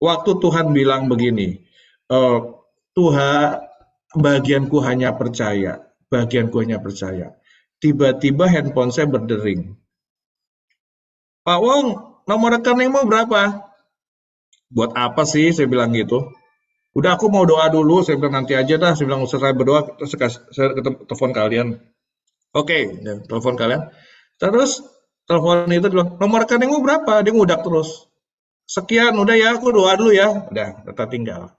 Waktu Tuhan bilang begini, eh, Tuhan, bagianku hanya percaya, bagianku hanya percaya. Tiba-tiba handphone saya berdering. Pak Wong, nomor rekeningmu berapa? Buat apa sih? Saya bilang gitu. Udah aku mau doa dulu, saya bilang nanti aja dah. Saya bilang usah saya berdoa, terus saya telepon kalian. Oke, ya, telepon kalian. Terus telepon itu bilang, nomor rekeningmu berapa? Dia ngudak terus. Sekian, udah ya, aku doa dulu ya. Udah, kita tinggal.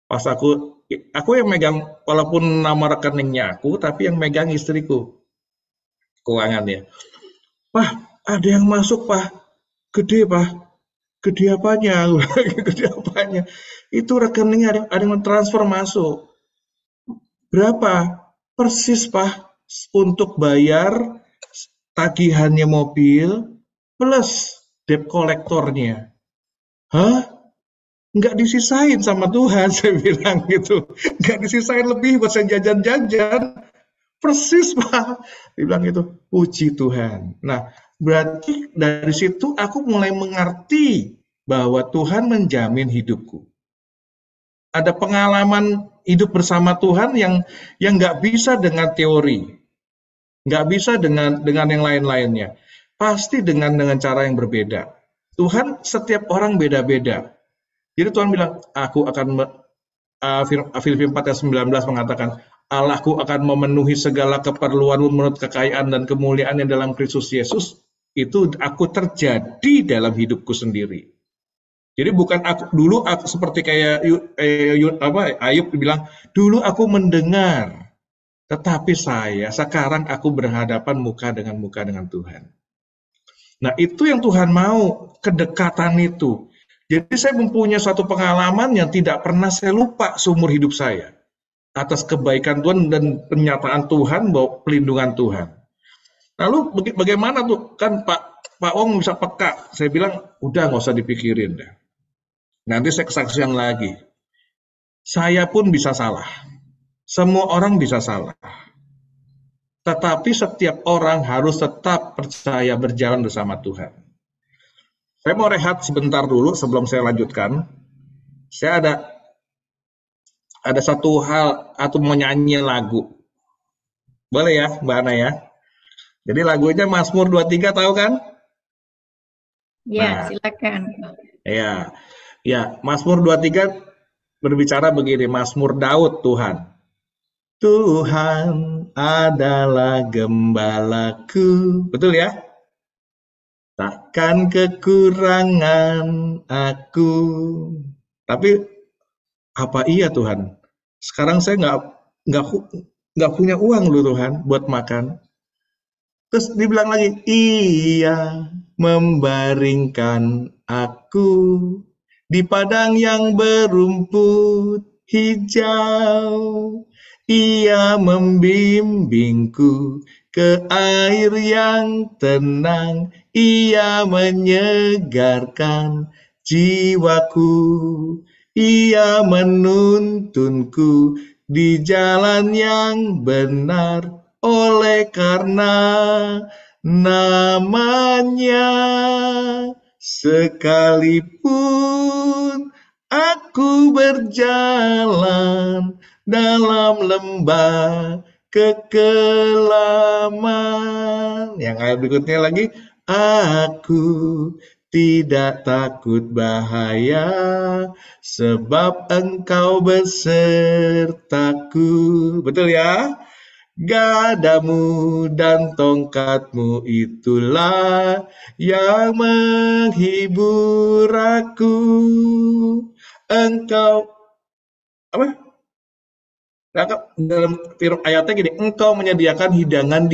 Pas aku yang megang, walaupun nama rekeningnya aku, tapi yang megang istriku, keuangannya. Wah, ada yang masuk, Pak. Gede, Pak. Gede apanya? Gede apanya? Itu rekeningnya ada yang transfer masuk. Berapa? Persis, Pak. Untuk bayar tagihannya mobil plus debt kolektornya. Hah? Nggak disisain sama Tuhan, saya bilang gitu. Nggak disisain lebih buat saya jajan-jajan. Persis, Pak. Dia bilang gitu, puji Tuhan. Nah, berarti dari situ aku mulai mengerti bahwa Tuhan menjamin hidupku. Ada pengalaman hidup bersama Tuhan yang nggak bisa dengan teori, nggak bisa dengan yang lain-lainnya. Pasti dengan cara yang berbeda. Tuhan setiap orang beda-beda. Jadi Tuhan bilang, aku akan Filipi 4 ayat 19 mengatakan, Allahku akan memenuhi segala keperluanmu menurut kekayaan dan kemuliaan yang dalam Kristus Yesus. Itu aku terjadi dalam hidupku sendiri. Jadi bukan aku seperti kayak Ayub bilang, dulu aku mendengar, tetapi sekarang aku berhadapan muka dengan Tuhan. Nah, itu yang Tuhan mau, kedekatan itu. Jadi saya mempunyai suatu pengalaman yang tidak pernah saya lupa seumur hidup saya. Atas kebaikan Tuhan dan penyataan Tuhan bahwa pelindungan Tuhan. Lalu bagaimana tuh? Kan Pak Wong bisa peka. Saya bilang, udah nggak usah dipikirin deh. Nanti saya kesaksian lagi. Saya pun bisa salah. Semua orang bisa salah. Tetapi setiap orang harus tetap percaya berjalan bersama Tuhan. Saya mau rehat sebentar dulu sebelum saya lanjutkan. Saya ada satu hal atau mau nyanyi lagu. Boleh ya, Mbak Ana ya? Jadi lagunya Mazmur 23 tahu kan? Ya, Nah, silakan. ya. Ya, Mazmur 23 berbicara begini, Mazmur Daud Tuhan. Tuhan adalah gembalaku. Betul ya? Takkan kekurangan aku. Tapi apa iya Tuhan? Sekarang saya nggak nggak punya uang loh Tuhan buat makan. Terus dibilang lagi, ia membaringkan aku di padang yang berumput hijau. Ia membimbingku ke air yang tenang. Ia menyegarkan jiwaku. Ia menuntunku di jalan yang benar oleh karena namanya. Sekalipun aku berjalan dalam lembah kekelaman. Yang ayat berikutnya lagi, aku tidak takut bahaya, sebab engkau besertaku. Betul ya? Gadamu dan tongkatmu itulah yang menghibur aku. Engkau, apa? Dalam ayatnya gini, engkau menyediakan hidangan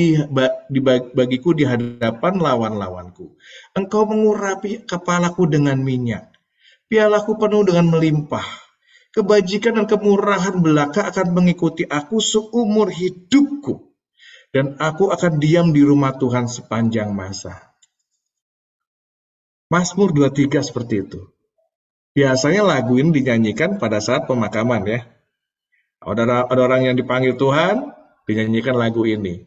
bagiku di hadapan lawan-lawanku. Engkau mengurapi kepalaku dengan minyak. Pialaku penuh dengan melimpah. Kebajikan dan kemurahan belaka akan mengikuti aku seumur hidupku. Dan aku akan diam di rumah Tuhan sepanjang masa. Mazmur 23 seperti itu. Biasanya lagu ini dinyanyikan pada saat pemakaman ya. Ada orang yang dipanggil Tuhan, dinyanyikan lagu ini.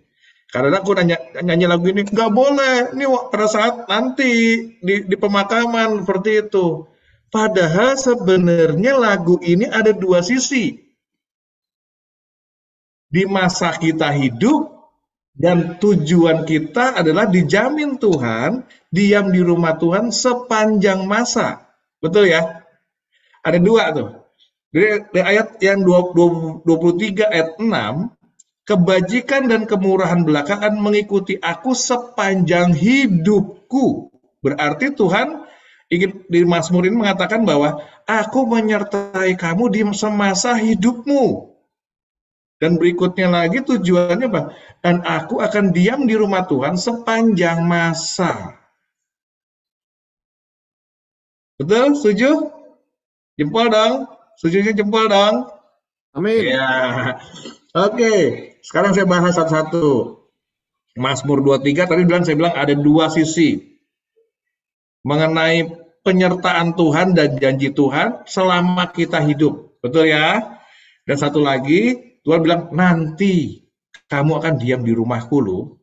Karena aku nyanyi lagu ini, nggak boleh. Ini pada saat nanti di pemakaman seperti itu. Padahal sebenarnya lagu ini ada dua sisi. Di masa kita hidup, dan tujuan kita adalah dijamin Tuhan, diam di rumah Tuhan sepanjang masa. Betul ya? Ada dua tuh. Dari ayat yang 23 ayat 6, kebajikan dan kemurahan belakangan mengikuti aku sepanjang hidupku. Berarti Tuhan ingin di Mazmur ini mengatakan bahwa aku menyertai kamu di semasa hidupmu. Dan berikutnya lagi tujuannya apa? Dan aku akan diam di rumah Tuhan sepanjang masa. Betul? Setuju? Jempol dong. Setujunya jempol dong. Amin. Ya. Oke. Sekarang saya bahas satu-satu. Mazmur 23 tadi saya bilang ada dua sisi. Mengenai penyertaan Tuhan dan janji Tuhan selama kita hidup. Betul ya? Dan satu lagi, Tuhan bilang, nanti kamu akan diam di rumahku loh,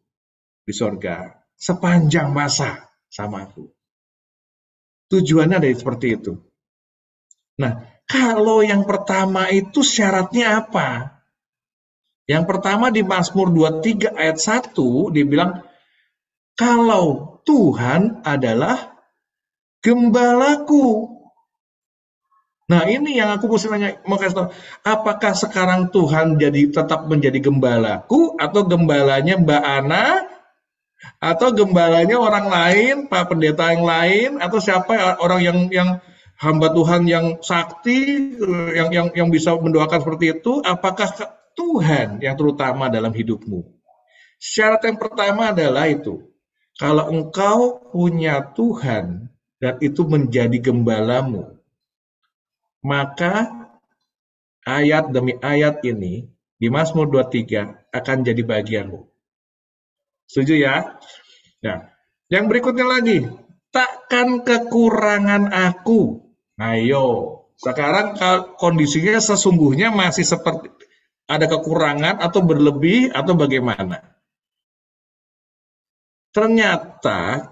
di sorga, sepanjang masa sama aku. Tujuannya ada seperti itu. Nah, kalau yang pertama itu syaratnya apa? Yang pertama di Mazmur 23 ayat 1, dia bilang, kalau Tuhan adalah gembalaku. Nah, ini yang aku mesti nanya, mau kasih tahu, apakah sekarang Tuhan tetap menjadi gembalaku, atau gembalanya Mbak Ana, atau gembalanya orang lain, Pak Pendeta yang lain, atau siapa orang yang hamba Tuhan yang sakti, yang bisa mendoakan seperti itu? Apakah Tuhan yang terutama dalam hidupmu? Syarat yang pertama adalah itu, kalau engkau punya Tuhan dan itu menjadi gembalamu, maka ayat demi ayat ini di Mazmur 23 akan jadi bagianmu. Setuju ya? Nah, yang berikutnya lagi, takkan kekurangan aku. Ayo, sekarang kondisinya sesungguhnya masih seperti ada kekurangan atau berlebih atau bagaimana? Ternyata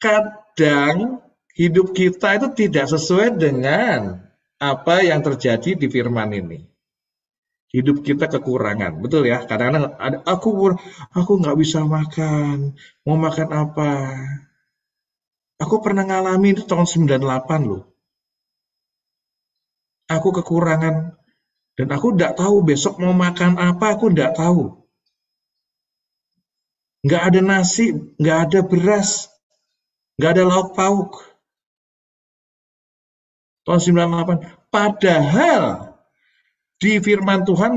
kadang hidup kita itu tidak sesuai dengan apa yang terjadi di firman ini. Hidup kita kekurangan, betul ya? Kadang-kadang ada aku nggak bisa makan, mau makan apa? Aku pernah ngalamin itu tahun 98 loh. Aku kekurangan dan aku nggak tahu besok mau makan apa, aku nggak tahu. Nggak ada nasi, nggak ada beras, nggak ada lauk pauk. Tahun 98. Padahal di firman Tuhan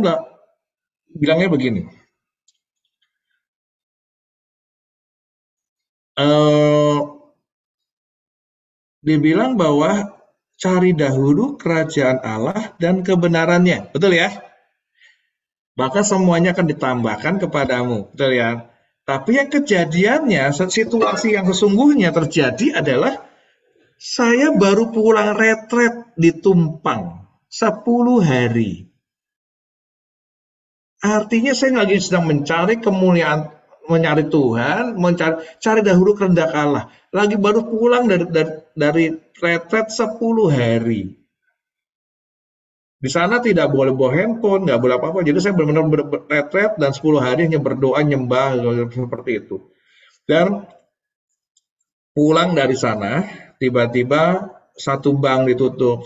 bilangnya begini. Dibilang bahwa cari dahulu kerajaan Allah dan kebenarannya. Betul ya? Maka semuanya akan ditambahkan kepadamu. Betul ya? Tapi yang kejadiannya, situasi yang sesungguhnya terjadi adalah saya baru pulang retret di Tumpang 10 hari. Artinya saya lagi sedang mencari kemuliaan, mencari Tuhan, cari dahulu kehendak Allah. Lagi baru pulang dari retret 10 hari. Di sana tidak boleh bawa handphone, nggak boleh apa-apa. Jadi saya benar-benar retret dan 10 hari hanya berdoa, nyembah, seperti itu. Dan pulang dari sana, tiba-tiba satu bank ditutup,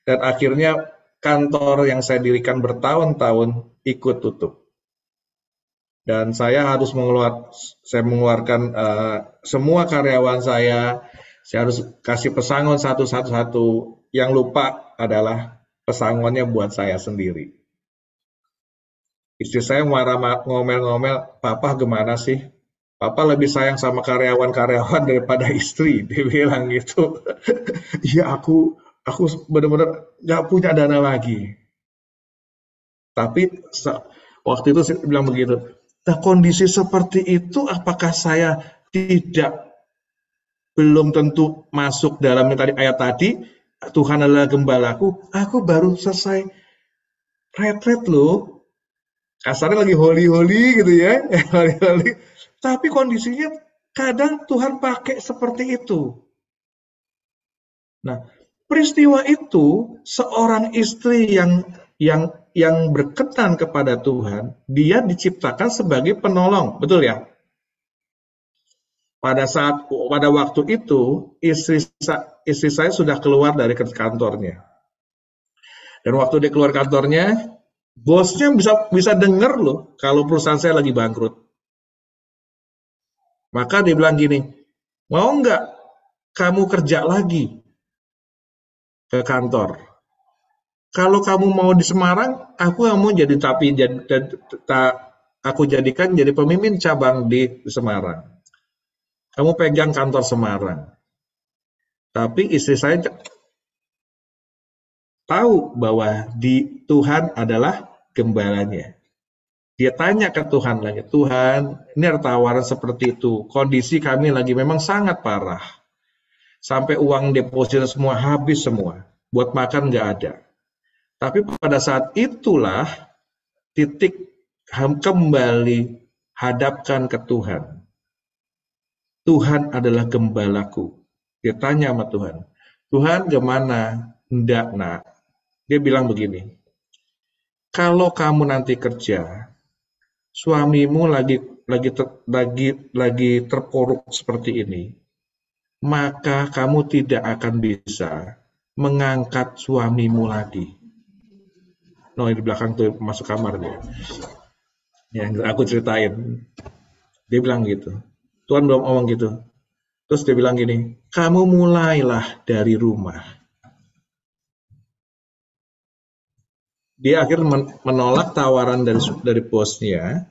dan akhirnya kantor yang saya dirikan bertahun-tahun ikut tutup. Dan saya harus mengeluarkan semua karyawan saya harus kasih pesangon satu-satu. Yang lupa adalah pesangonnya buat saya sendiri. Istri saya marah ngomel-ngomel, "Papa gimana sih? Papa lebih sayang sama karyawan-karyawan daripada istri," dia bilang gitu. Iya, aku benar-benar nggak punya dana lagi. Tapi waktu itu saya bilang begitu. Nah, kondisi seperti itu, apakah saya belum tentu masuk dalam ayat tadi, Tuhan adalah gembalaku, aku baru selesai retret loh. Kasarnya lagi holy-holy gitu ya, holy-holy. Tapi kondisinya kadang Tuhan pakai seperti itu. Nah, peristiwa itu seorang istri yang berkenan kepada Tuhan, dia diciptakan sebagai penolong, betul ya? Pada waktu itu istri saya sudah keluar dari kantornya. Dan waktu dia keluar kantornya, bosnya bisa dengar loh kalau perusahaan saya lagi bangkrut. Maka dia bilang gini, mau nggak kamu kerja lagi ke kantor? Kalau kamu mau di Semarang, aku mau aku jadikan jadi pemimpin cabang di Semarang. Kamu pegang kantor Semarang. Tapi istri saya tahu bahwa Tuhan adalah gembalanya. Dia tanya ke Tuhan lagi, Tuhan, ini ada tawaran seperti itu. Kondisi kami lagi memang sangat parah. Sampai uang deposito semua habis semua. Buat makan nggak ada. Tapi pada saat itulah titik kembali hadapkan ke Tuhan. Tuhan adalah gembalaku. Dia tanya sama Tuhan, Tuhan gimana? Enggak, nak. Dia bilang begini, kalau kamu nanti kerja, suamimu lagi terpuruk seperti ini, maka kamu tidak akan bisa mengangkat suamimu lagi. No, di belakang tuh masuk kamar dia. Yang aku ceritain, dia bilang gitu. Tuhan belum ngomong gitu. Terus dia bilang gini, kamu mulailah dari rumah. Dia akhirnya menolak tawaran dari bosnya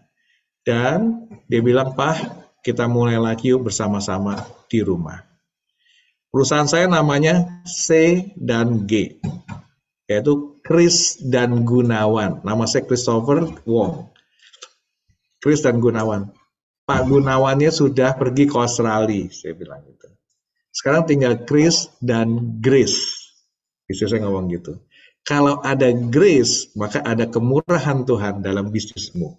dan dia bilang, Pak, kita mulai lagi yuk bersama-sama di rumah. Perusahaan saya namanya C dan G, yaitu Kris dan Gunawan. Nama saya Christopher Wong. Kris dan Gunawan. Pak Gunawannya sudah pergi ke Australia, saya bilang gitu. Sekarang tinggal Kris dan Grace. Istri saya ngomong gitu. Kalau ada grace, maka ada kemurahan Tuhan dalam bisnismu.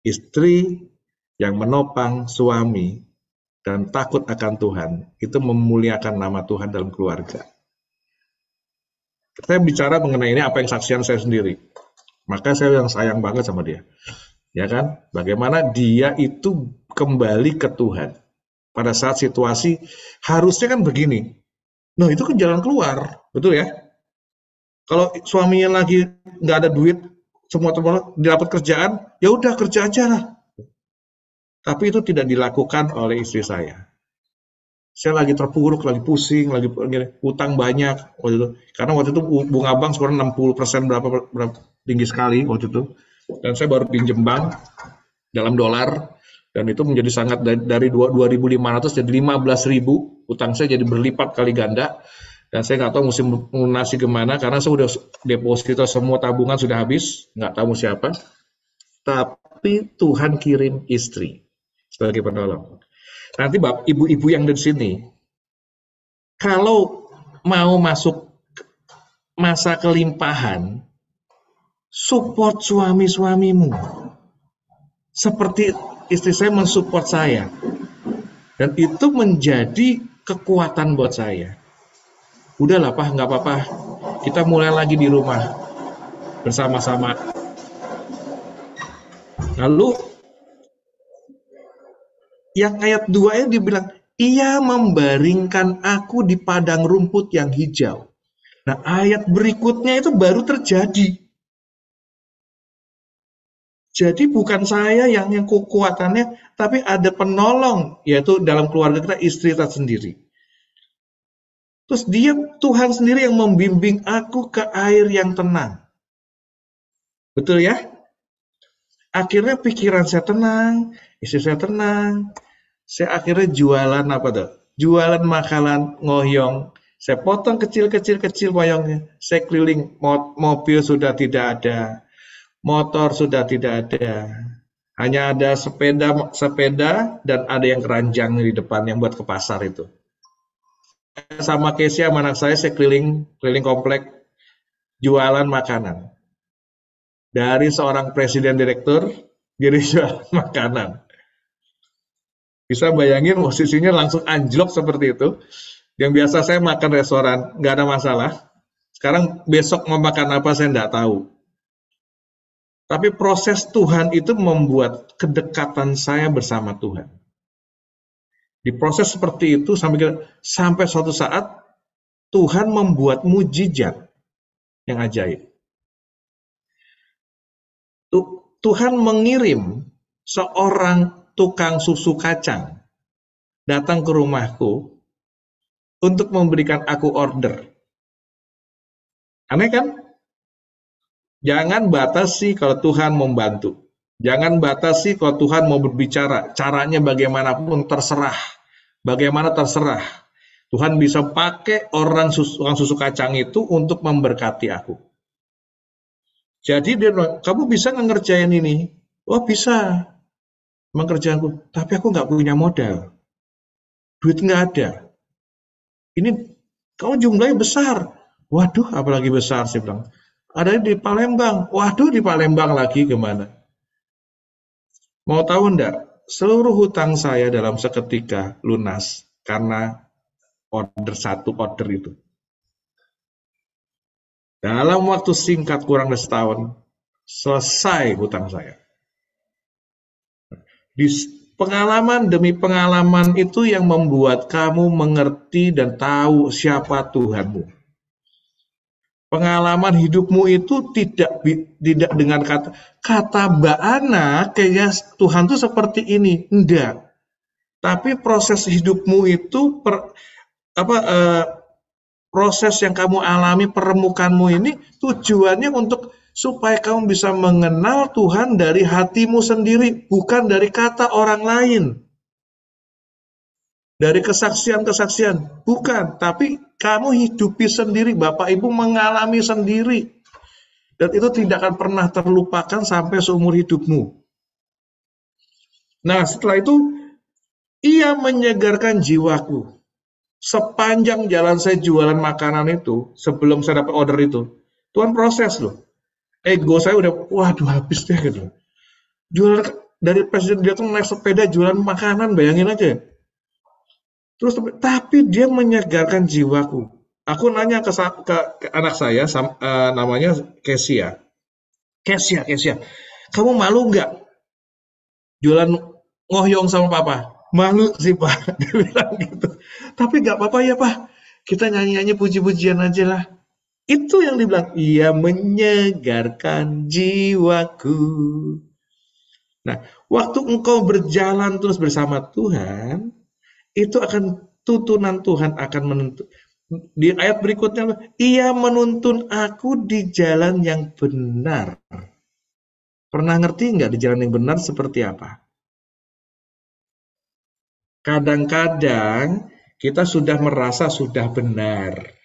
Istri yang menopang suami dan takut akan Tuhan, itu memuliakan nama Tuhan dalam keluarga. Saya bicara mengenai ini apa yang saksian saya sendiri. Maka saya yang sayang banget sama dia. Ya kan? Bagaimana dia itu kembali ke Tuhan. Pada saat situasi harusnya kan begini. Nah, itu kan jalan keluar, betul ya? Kalau suaminya lagi nggak ada duit, semua dapat kerjaan, ya udah kerja aja lah. Tapi itu tidak dilakukan oleh istri saya. Saya lagi terpuruk, lagi pusing, lagi utang banyak waktu itu. Karena waktu itu bunga bank sekarang 60% berapa tinggi sekali waktu itu. Dan saya baru pinjem bank dalam dolar dan itu menjadi sangat dari 2.500 jadi 15.000, utang saya jadi berlipat kali ganda. Dan saya nggak tahu mesti melunasi kemana karena saya sudah deposito semua tabungan sudah habis, nggak tahu siapa. Tapi Tuhan kirim istri sebagai penolong. Nanti ibu-ibu yang di sini, kalau mau masuk masa kelimpahan, support suami-suamimu. Seperti istri saya mensupport saya. Dan itu menjadi kekuatan buat saya. Udahlah Pak, nggak apa-apa. Kita mulai lagi di rumah bersama-sama. Lalu yang ayat 2-nya dibilang, ia membaringkan aku di padang rumput yang hijau. Nah, ayat berikutnya itu baru terjadi. Jadi bukan saya yang kekuatannya, tapi ada penolong, yaitu dalam keluarga kita istri kita sendiri. Terus Tuhan sendiri yang membimbing aku ke air yang tenang. Betul ya? Akhirnya pikiran saya tenang, istri saya tenang. Saya akhirnya jualan apa tuh? Jualan makanan ngoyong. Saya potong kecil-kecil wayangnya. Saya keliling, mobil sudah tidak ada. Motor sudah tidak ada. Hanya ada sepeda dan ada yang keranjang di depan yang buat ke pasar itu. Sama Kesia, anak saya keliling komplek jualan makanan. Dari seorang presiden direktur jadi jualan makanan. Bisa bayangin posisinya langsung anjlok seperti itu. Yang biasa saya makan restoran, nggak ada masalah. Sekarang besok mau makan apa saya nggak tahu. Tapi proses Tuhan itu membuat kedekatan saya bersama Tuhan. Di proses seperti itu sampai suatu saat Tuhan membuat mujizat yang ajaib. Tuhan mengirim seorang tukang susu kacang datang ke rumahku untuk memberikan aku order. Aneh kan? Jangan batasi kalau Tuhan membantu. Jangan batasi kalau Tuhan mau berbicara. Caranya bagaimanapun terserah. Bagaimana terserah. Tuhan bisa pakai orang susu kacang itu untuk memberkati aku. Jadi dia bilang, kamu bisa nggak ngerjain ini? Oh bisa, mengerjaanku. Tapi aku nggak punya modal. Duit nggak ada. Ini kamu jumlahnya besar. Waduh, apalagi besar sih bilang. Ada di Palembang. Waduh, di Palembang lagi kemana? Mau tahu enggak? Seluruh hutang saya dalam seketika lunas karena satu order itu. Dalam waktu singkat kurang dari setahun, selesai hutang saya. Di pengalaman demi pengalaman itu yang membuat kamu mengerti dan tahu siapa Tuhanmu. Pengalaman hidupmu itu tidak dengan kata Mbak Ana kayak Tuhan tuh seperti ini, enggak. Tapi proses hidupmu itu proses yang kamu alami, permukaanmu ini tujuannya untuk supaya kamu bisa mengenal Tuhan dari hatimu sendiri, bukan dari kata orang lain. Dari kesaksian-kesaksian, bukan, tapi kamu hidupi sendiri, Bapak Ibu mengalami sendiri. Dan itu tidak akan pernah terlupakan sampai seumur hidupmu. Nah, setelah itu, ia menyegarkan jiwaku. Sepanjang jalan saya jualan makanan itu, sebelum saya dapat order itu, Tuhan proses loh. Ego saya udah, waduh habis deh gitu. Jualan dari presiden dia tuh naik sepeda jualan makanan, bayangin aja. Terus, tapi dia menyegarkan jiwaku. Aku nanya ke anak saya, namanya Kesia. Kesia, kamu malu nggak jualan ngohyong sama papa? Malu sih Pak, dia bilang gitu. Tapi nggak apa-apa ya Pak, kita nyanyi-nyanyi puji-pujian aja lah. Itu yang dibilang, ia menyegarkan jiwaku. Nah, waktu engkau berjalan terus bersama Tuhan, itu akan tuntunan Tuhan akan menuntun. Di ayat berikutnya, ia menuntun aku di jalan yang benar. Pernah ngerti nggak di jalan yang benar seperti apa? Kadang-kadang kita sudah merasa sudah benar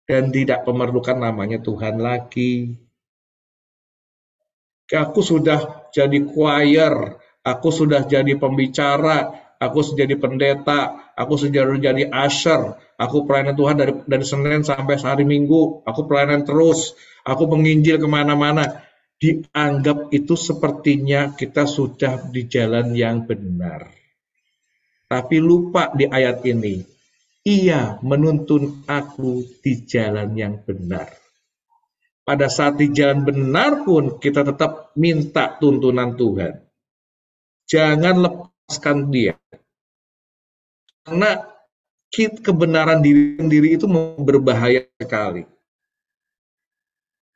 dan tidak memerlukan namanya Tuhan lagi. Aku sudah jadi choir, aku sudah jadi pembicara, aku sudah jadi pendeta, aku sudah jadi usher, aku pelayanan Tuhan dari Senin sampai hari Minggu, aku pelayanan terus, aku menginjil kemana-mana. Dianggap itu sepertinya kita sudah di jalan yang benar. Tapi lupa di ayat ini, ia menuntun aku di jalan yang benar. Pada saat di jalan benar pun kita tetap minta tuntunan Tuhan. Jangan lepaskan dia. Karena kebenaran diri sendiri itu berbahaya sekali.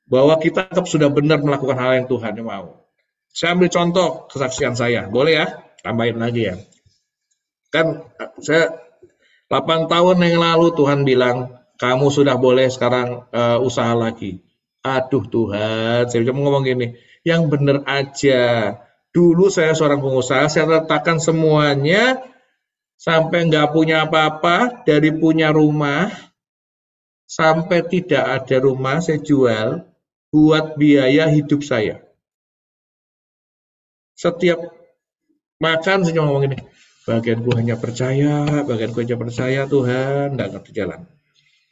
Bahwa kita tetap sudah benar melakukan hal yang Tuhan mau. Saya ambil contoh kesaksian saya. Boleh ya? Tambahin lagi ya. Kan saya 8 tahun yang lalu Tuhan bilang, kamu sudah boleh sekarang usaha lagi. Aduh Tuhan, saya cuma ngomong gini, yang benar aja. Dulu saya seorang pengusaha, saya letakkan semuanya sampai nggak punya apa-apa, dari punya rumah sampai tidak ada rumah saya jual buat biaya hidup saya. Setiap makan saya cuma ngomong gini, bagianku hanya percaya Tuhan, nggak ngerti jalan.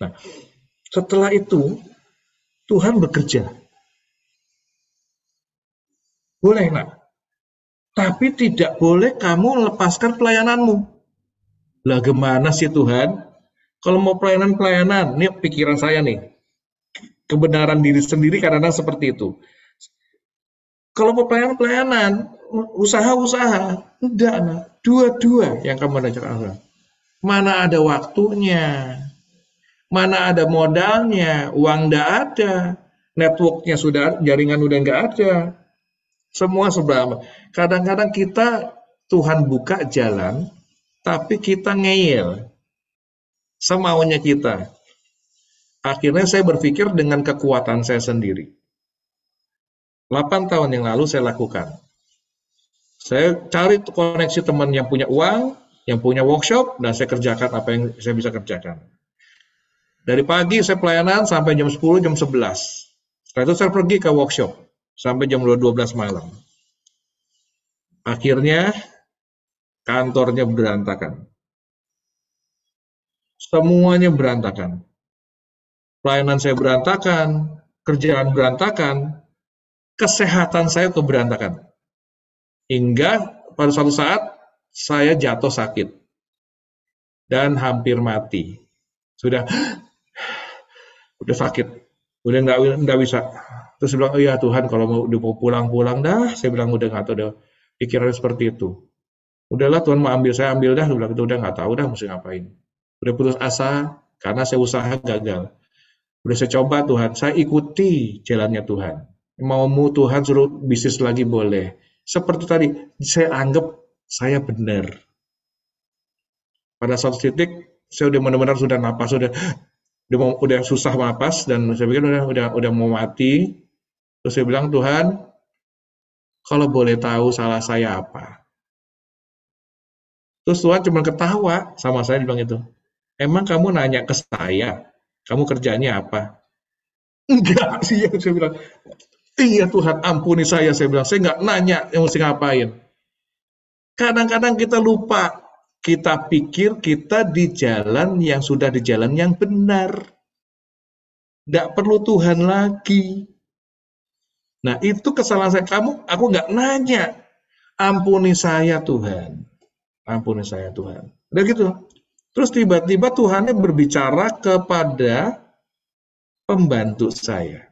Nah, setelah itu Tuhan bekerja. Boleh nak, tapi tidak boleh kamu melepaskan pelayananmu. Lah gimana sih Tuhan? Kalau mau pelayanan, ini pikiran saya nih, kebenaran diri sendiri kadang-kadang seperti itu. Kalau mau pelayanan, usaha, enggak, nah. Dua-dua yang kamu ajak Allah. Mana ada waktunya, mana ada modalnya, uang enggak ada, networknya sudah, jaringan udah enggak ada, semua serba. Kadang-kadang kita, Tuhan buka jalan, tapi kita ngeyel, semaunya kita. Akhirnya saya berpikir dengan kekuatan saya sendiri. 8 tahun yang lalu saya lakukan. Saya cari koneksi teman yang punya uang, yang punya workshop, dan saya kerjakan apa yang saya bisa kerjakan. Dari pagi saya pelayanan sampai jam 10, jam 11. Setelah itu saya pergi ke workshop sampai jam 12 malam. Akhirnya kantornya berantakan. Semuanya berantakan. Pelayanan saya berantakan, kerjaan berantakan, kesehatan saya tuh berantakan. Hingga pada suatu saat saya jatuh sakit dan hampir mati. Sudah sakit, udah nggak bisa. Terus saya bilang, oh ya Tuhan, kalau mau pulang dah. Saya bilang udah nggak tahu, udah pikiran seperti itu. Udahlah Tuhan mau ambil, saya ambil dah. Saya bilang itu udah nggak tahu dah mesti ngapain. Udah putus asa karena saya usaha gagal. Udah saya coba Tuhan, saya ikuti jalannya Tuhan. Maumu Tuhan suruh bisnis lagi boleh. Seperti tadi, saya anggap saya benar. Pada suatu titik, saya udah benar-benar sudah napas, udah susah napas, dan saya pikir udah mau mati. Terus saya bilang, Tuhan, kalau boleh tahu salah saya apa? Terus Tuhan cuma ketawa sama saya, bilang itu. Emang kamu nanya ke saya, kamu kerjanya apa? Enggak sih, saya bilang. Iya Tuhan, ampuni saya bilang. Saya nggak nanya yang mesti ngapain. Kadang-kadang kita lupa. Kita pikir kita di jalan yang sudah di jalan yang benar. Nggak perlu Tuhan lagi. Nah itu kesalahan saya. Aku nggak nanya. Ampuni saya Tuhan. Ampuni saya Tuhan. Udah gitu. Terus tiba-tiba Tuhannya berbicara kepada pembantu saya.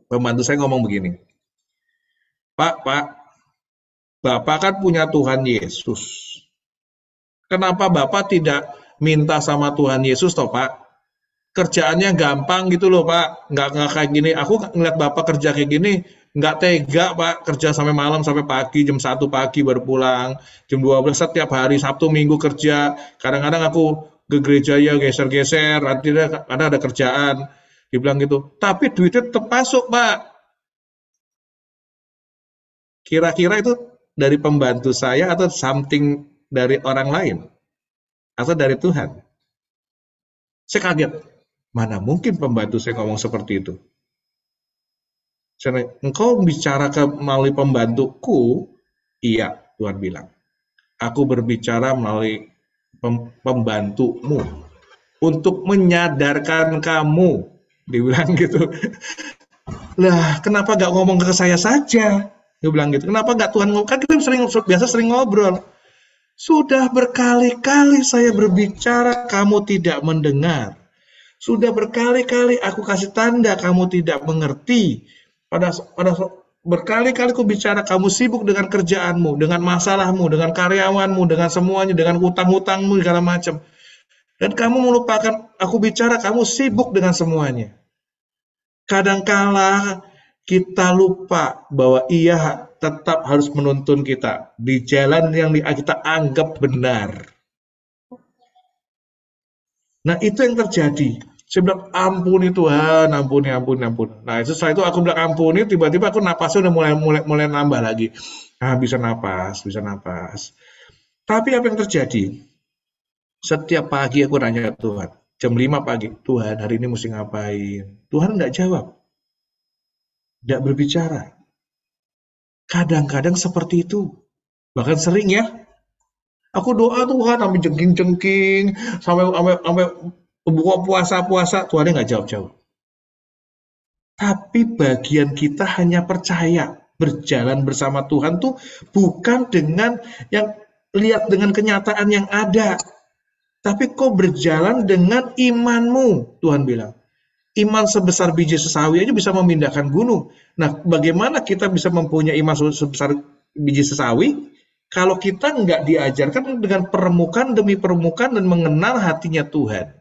Pembantu saya ngomong begini, Pak, Bapak kan punya Tuhan Yesus. Kenapa Bapak tidak minta sama Tuhan Yesus toh Pak? Kerjaannya gampang gitu loh Pak, nggak kayak gini. Aku ngeliat Bapak kerja kayak gini, nggak tega Pak, kerja sampai malam, sampai pagi, jam 1 pagi baru pulang, jam 12 setiap hari, Sabtu Minggu kerja. Kadang-kadang aku ke gereja ya geser-geser, karena ada kerjaan. Dibilang gitu, tapi duitnya tetap masuk Pak. Kira-kira itu dari pembantu saya atau something dari orang lain? Atau dari Tuhan? Saya kaget. Mana mungkin pembantu saya ngomong seperti itu? Saya, engkau bicara melalui pembantuku? Iya, Tuhan bilang. Aku berbicara melalui pembantumu untuk menyadarkan kamu. Dibilang gitu. Lah, kenapa gak ngomong ke saya saja? Dia bilang gitu. Kenapa gak Tuhan ngomong? Kan kita biasa sering ngobrol. Sudah berkali-kali saya berbicara, kamu tidak mendengar. Sudah berkali-kali aku kasih tanda, kamu tidak mengerti. Pada berkali-kali aku bicara, kamu sibuk dengan kerjaanmu, dengan masalahmu, dengan karyawanmu, dengan semuanya, dengan hutang-hutangmu, segala macam. Dan kamu melupakan, aku bicara, kamu sibuk dengan semuanya. Kadangkala kita lupa bahwa Ia tetap harus menuntun kita di jalan yang kita anggap benar. Nah itu yang terjadi. Saya bilang ampuni Tuhan, ampuni. Nah setelah itu aku bilang ampuni, tiba-tiba aku napasnya udah mulai nambah lagi. Nah bisa napas. Tapi apa yang terjadi? Setiap pagi aku nanya Tuhan, jam 5 pagi, Tuhan hari ini mesti ngapain? Tuhan nggak jawab. Tidak berbicara. Kadang-kadang seperti itu. Bahkan sering ya. Aku doa Tuhan sampai jengking-jengking, sampai buka puasa, Tuhan nggak jawab-jawab. Tapi bagian kita hanya percaya. Berjalan bersama Tuhan tuh bukan dengan yang lihat dengan kenyataan yang ada. tapi kau berjalan dengan imanmu, Tuhan bilang. Iman sebesar biji sesawi aja bisa memindahkan gunung. Nah, bagaimana kita bisa mempunyai iman sebesar biji sesawi kalau kita nggak diajarkan dengan permukaan demi permukaan dan mengenal hatinya Tuhan.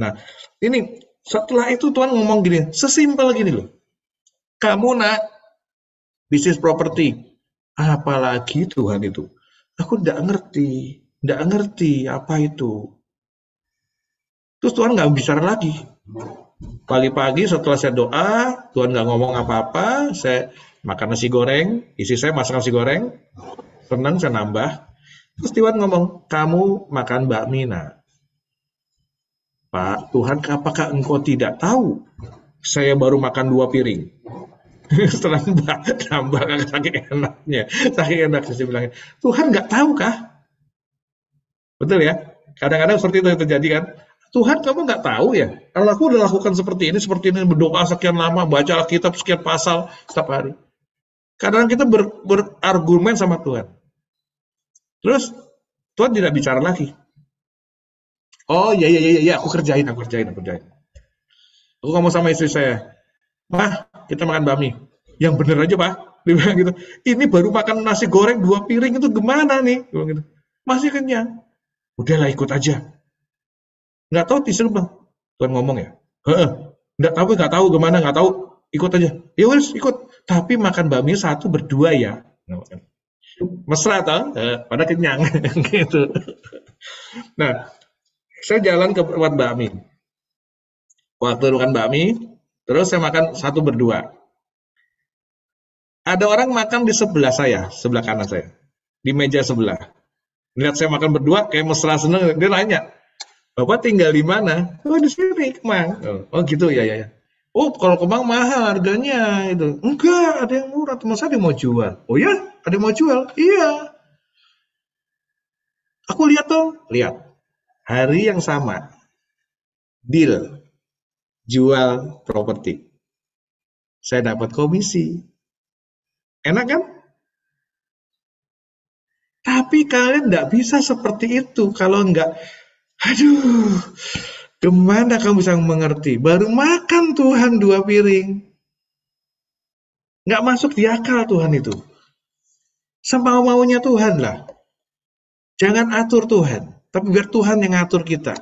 Nah, ini setelah itu Tuhan ngomong gini, sesimpel gini loh. Kamu nak bisnis properti, apalagi Tuhan itu. Aku nggak ngerti apa itu. Terus Tuhan nggak bicara lagi. Pagi-pagi setelah saya doa, Tuhan nggak ngomong apa-apa, saya makan nasi goreng, isi saya masak nasi goreng, senang saya nambah. Terus Tuhan ngomong, kamu makan bakmi nak. Pak, Tuhan, apakah engkau tidak tahu? Saya baru makan 2 piring. Setelah nambah saking enaknya, saking enak saya bilang, Tuhan nggak tahu kah? Betul ya? Kadang-kadang seperti itu yang terjadi kan? Tuhan, kamu nggak tahu ya? Kalau aku udah lakukan seperti ini, berdoa sekian lama, baca Alkitab sekian pasal setiap hari. Kadang kita berargumen sama Tuhan. Terus Tuhan tidak bicara lagi. Oh iya, aku kerjain. Aku ngomong sama istri saya, Mah, kita makan bakmi. Yang bener aja, Pak. Dia bilang gitu. Ini baru makan nasi goreng 2 piring itu gimana nih? Dia bilang gitu. Masih kenyang. Udahlah ikut aja. Nggak tahu istri bilang. Tuhan ngomong ya. Heeh. Nggak tahu gimana, nggak tahu. Ikut aja. Ya wes ikut. Tapi makan bakmi 1 berdua ya. Mesra toh, pada kenyang gitu. Nah, saya jalan ke tempat bakmi. Waktu makan bakmi, terus saya makan 1 berdua. Ada orang makan di sebelah saya, sebelah kanan saya, di meja sebelah. Lihat saya makan berdua, kayak mesra seneng. Dia nanya, Bapak tinggal di mana? Oh di sini, Kemang. Oh gitu, ya. Oh kalau Kemang mahal harganya itu. Enggak, ada yang murah. Teman saya ada yang mau jual. Oh ya, ada yang mau jual? Iya. Aku lihat dong, lihat. Hari yang sama, deal, jual properti. Saya dapat komisi. Enak kan? Tapi kalian nggak bisa seperti itu kalau nggak, aduh, gimana kamu bisa mengerti? Baru makan Tuhan 2 piring. Nggak masuk di akal Tuhan itu. Semau-maunya Tuhan lah. Jangan atur Tuhan, tapi biar Tuhan yang ngatur kita.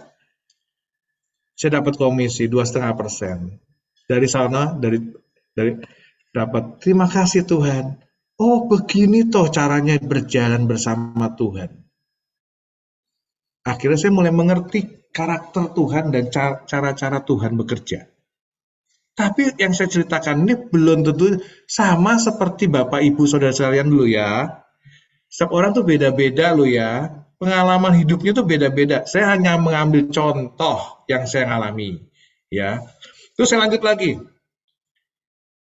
Saya dapat komisi 2,5%. Dari sana, dari dapat, terima kasih Tuhan. Oh begini toh caranya berjalan bersama Tuhan. Akhirnya saya mulai mengerti karakter Tuhan dan cara-cara Tuhan bekerja. Tapi yang saya ceritakan ini belum tentu sama seperti Bapak Ibu Saudara sekalian dulu ya. Setiap orang tuh beda-beda loh ya. Pengalaman hidupnya tuh beda-beda. Saya hanya mengambil contoh yang saya alami ya. Terus saya lanjut lagi.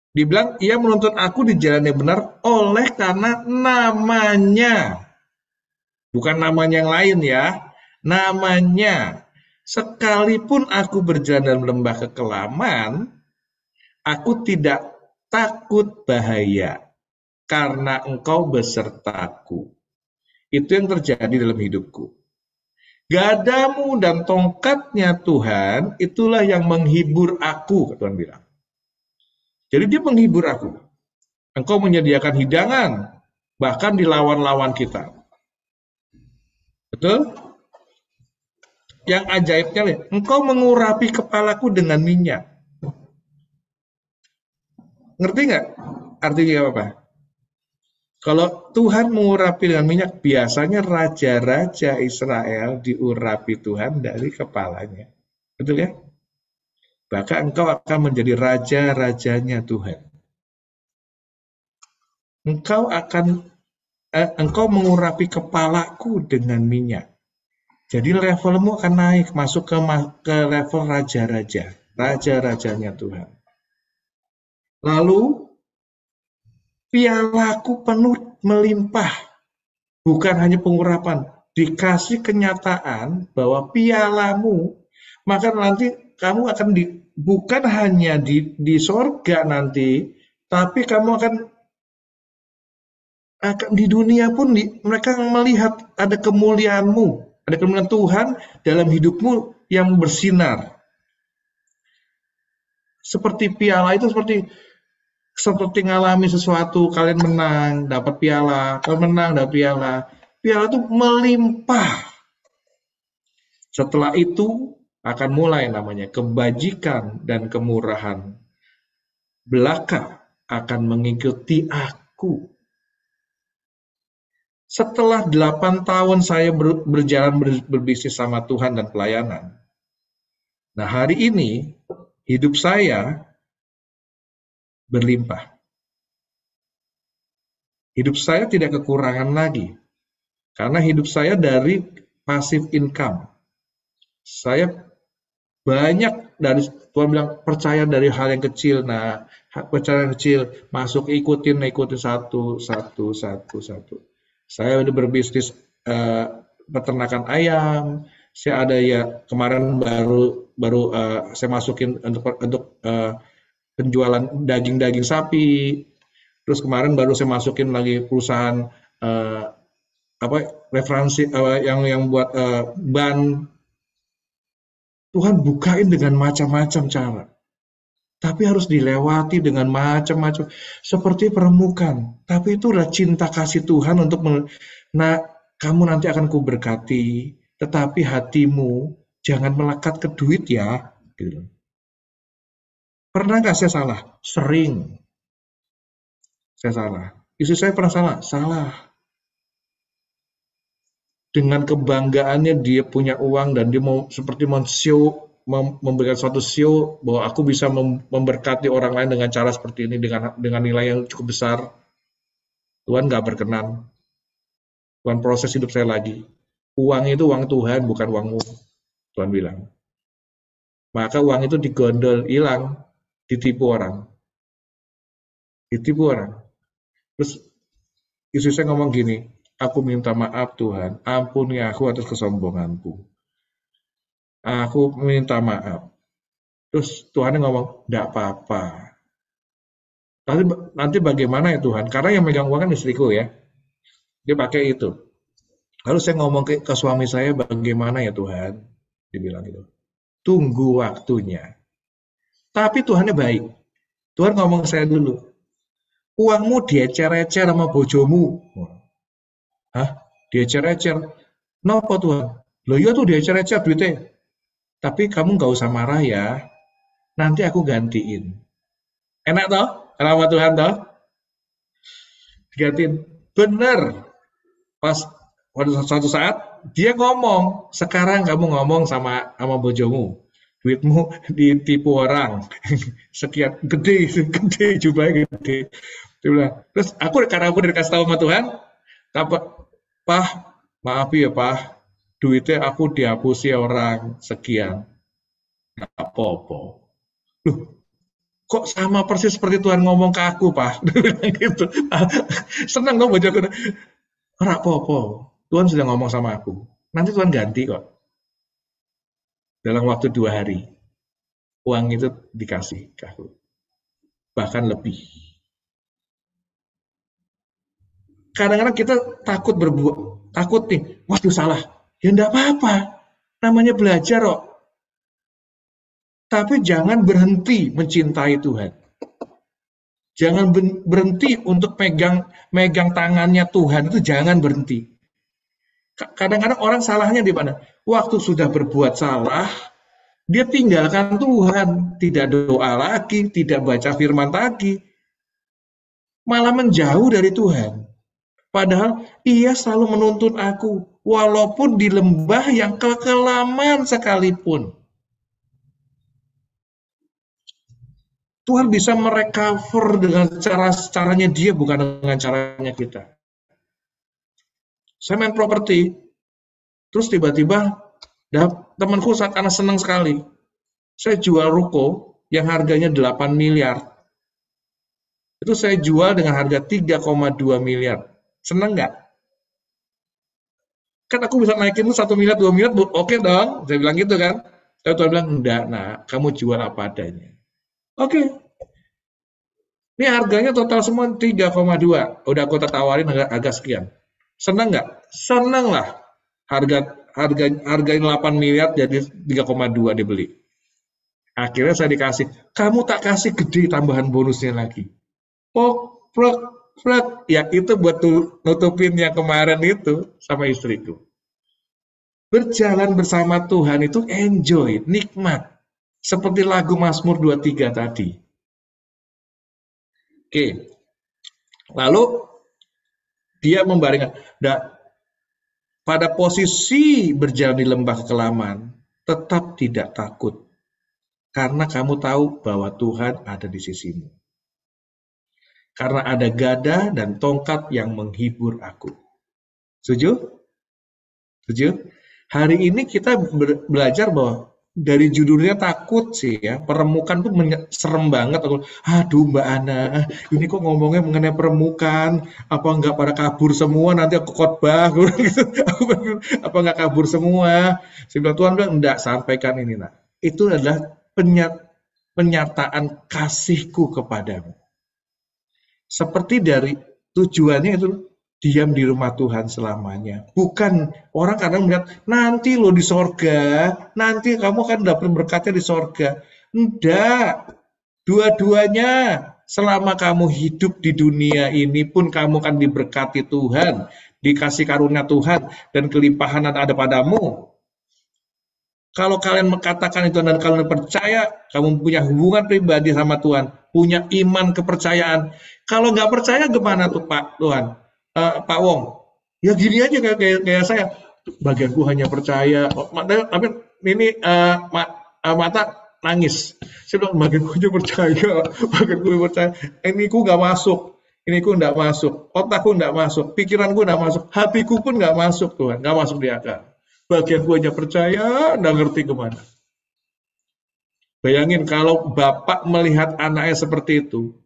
Dibilang, ia menuntut aku di jalan yang benar oleh karena namanya. Bukan namanya yang lain ya. Namanya. Sekalipun aku berjalan dalam lembah kekelaman, aku tidak takut bahaya. Karena engkau besertaku. Itu yang terjadi dalam hidupku. Gadamu dan tongkatnya Tuhan, itulah yang menghibur aku, Tuhan bilang. Jadi dia menghibur aku. Engkau menyediakan hidangan, bahkan di lawan-lawan kita. Betul? Yang ajaibnya, engkau mengurapi kepalaku dengan minyak. Ngerti nggak artinya apa? Kalau Tuhan mengurapi dengan minyak, biasanya raja-raja Israel diurapi Tuhan dari kepalanya. Betul ya? Bahkan engkau akan menjadi raja-rajanya Tuhan. Engkau mengurapi kepalaku dengan minyak. Jadi levelmu akan naik, masuk ke level raja-raja, raja-rajanya Tuhan. Lalu pialaku penuh melimpah, bukan hanya pengurapan, dikasih kenyataan bahwa pialamu, maka nanti kamu akan bukan hanya di sorga nanti, tapi kamu akan di dunia pun mereka melihat ada kemuliaanmu, Ada kemuliaan Tuhan dalam hidupmu yang bersinar. Seperti piala itu seperti ngalami sesuatu, kalian menang, dapat piala, kalian menang, dapat piala. Piala itu melimpah. Setelah itu akan mulai namanya kebajikan dan kemurahan belaka akan mengikuti aku. Setelah 8 tahun saya berjalan berbisnis sama Tuhan dan pelayanan. Nah, hari ini hidup saya berlimpah. Hidup saya tidak kekurangan lagi. Karena hidup saya dari passive income. Saya banyak dari Tuhan bilang percaya dari hal yang kecil. Nah, percaya yang kecil masuk ikutin satu. Saya udah berbisnis peternakan ayam. Saya ada ya kemarin baru saya masukin untuk penjualan daging sapi. Terus kemarin baru saya masukin lagi perusahaan referensi yang buat ban. Tuhan bukain dengan macam-macam cara. Tapi harus dilewati dengan macam-macam. Seperti permukaan. Tapi itu adalah cinta kasih Tuhan untuk kamu nanti akan kuberkati. Tetapi hatimu jangan melekat ke duit ya. Gitu. Pernah nggak saya salah? Sering. Saya salah. Istri saya pernah salah? Salah. Dengan kebanggaannya dia punya uang dan dia mau seperti memberikan suatu show bahwa aku bisa memberkati orang lain dengan cara seperti ini dengan nilai yang cukup besar. Tuhan nggak berkenan. Tuhan proses hidup saya lagi. Uang itu uang Tuhan, bukan uangmu. Tuhan bilang. Maka uang itu digondol, hilang, ditipu orang. Terus istri saya ngomong gini, aku minta maaf Tuhan, ampuni aku atas kesombonganku. Aku minta maaf. Terus Tuhan ngomong, enggak apa-apa. Nanti bagaimana ya Tuhan? Karena yang megang uang kan istriku ya. Dia pakai itu. Lalu saya ngomong ke suami saya, bagaimana ya Tuhan? Dia bilang gitu. Tunggu waktunya. Tapi Tuhannya baik. Tuhan ngomong ke saya dulu. Uangmu diecer-ecer sama bojomu. Hah? Diecer-ecer? Kenapa Tuhan? Loh iya tuh diecer-ecer duitnya. Tapi kamu nggak usah marah ya. Nanti aku gantiin. Enak toh? Sama Tuhan toh? Gantiin. Bener. Pas pada suatu saat dia ngomong, sekarang kamu ngomong sama bojomu, duitmu ditipu orang, sekian gede jumlahnya gede. Dia bilang, terus karena aku dikasih tahu sama Tuhan, Pak, maaf ya Pak, duitnya aku dihapusi orang sekian, nggak apa-apa. Loh, kok sama persis seperti Tuhan ngomong ke aku Pak? Gitu. Senang dong bojoku. Nggak apa-apa. Tuhan sudah ngomong sama aku. Nanti Tuhan ganti kok. Dalam waktu 2 hari. Uang itu dikasih ke aku. Bahkan lebih. Kadang-kadang kita takut berbuat. Takut nih. Waduh salah. Ya enggak apa-apa. Namanya belajar kok. Tapi jangan berhenti mencintai Tuhan. Jangan berhenti untuk megang tangannya Tuhan. Itu jangan berhenti. Kadang-kadang orang salahnya di mana? Waktu sudah berbuat salah, dia tinggalkan Tuhan, tidak doa lagi, tidak baca firman lagi, malah menjauh dari Tuhan. Padahal ia selalu menuntun aku, walaupun di lembah yang kekelaman sekalipun. Tuhan bisa merecover dengan caranya dia, bukan dengan caranya kita. Saya main properti, terus tiba-tiba temanku karena senang sekali, saya jual ruko yang harganya 8 miliar. Itu saya jual dengan harga 3,2 miliar. Senang nggak? Kan aku bisa naikin itu 1 miliar, 2 miliar, oke dong. Saya bilang gitu kan. Tapi Tuhan bilang, enggak, nah, kamu jual apa adanya. Oke. Ini harganya total semua 3,2. Udah aku tawarin agak sekian. Senang nggak? Senang lah. Harga harganya 8 miliar jadi 3,2 dibeli. Akhirnya saya dikasih, kamu tak kasih gede tambahan bonusnya lagi. Oh, plek, ya itu buat nutupin yang kemarin itu sama istriku. Berjalan bersama Tuhan itu enjoy, nikmat. Seperti lagu Mazmur 23 tadi. Oke, lalu dia membaringkan, pada posisi berjalan di lembah kekelaman, tetap tidak takut. Karena kamu tahu bahwa Tuhan ada di sisimu. Karena ada gada dan tongkat yang menghibur aku. Setuju? Setuju? Hari ini kita belajar bahwa dari judulnya takut sih ya, peremukan tuh serem banget. Aduh Mbak Ana, ini kok ngomongnya mengenai peremukan, apa nggak pada kabur semua, nanti aku khotbah, gitu. Apa nggak kabur semua? Saya bilang, Tuhan bilang, enggak, sampaikan ini nak. Itu adalah penyataan kasihku kepadamu. Seperti dari tujuannya itu diam di rumah Tuhan selamanya. Bukan orang kadang melihat nanti lo di sorga, nanti kamu kan dapat berkatnya di sorga. Enggak, dua-duanya selama kamu hidup di dunia ini pun kamu akan diberkati Tuhan, dikasih karunia Tuhan dan kelimpahan ada padamu. Kalau kalian mengatakan itu dan kalian percaya, kamu punya hubungan pribadi sama Tuhan, punya iman kepercayaan. Kalau nggak percaya gimana tuh Pak Tuhan? Pak Wong, ya gini aja kayak saya. Bagianku hanya percaya, tapi ini mata nangis. Saya bilang bagianku hanya percaya, bagianku percaya. Ini ku nggak masuk, ini ku nggak masuk, otakku nggak masuk, pikiranku nggak masuk, hatiku pun nggak masuk Tuhan, nggak masuk di akal. Bagian gue aja percaya, nggak ngerti kemana. Bayangin kalau bapak melihat anaknya seperti itu,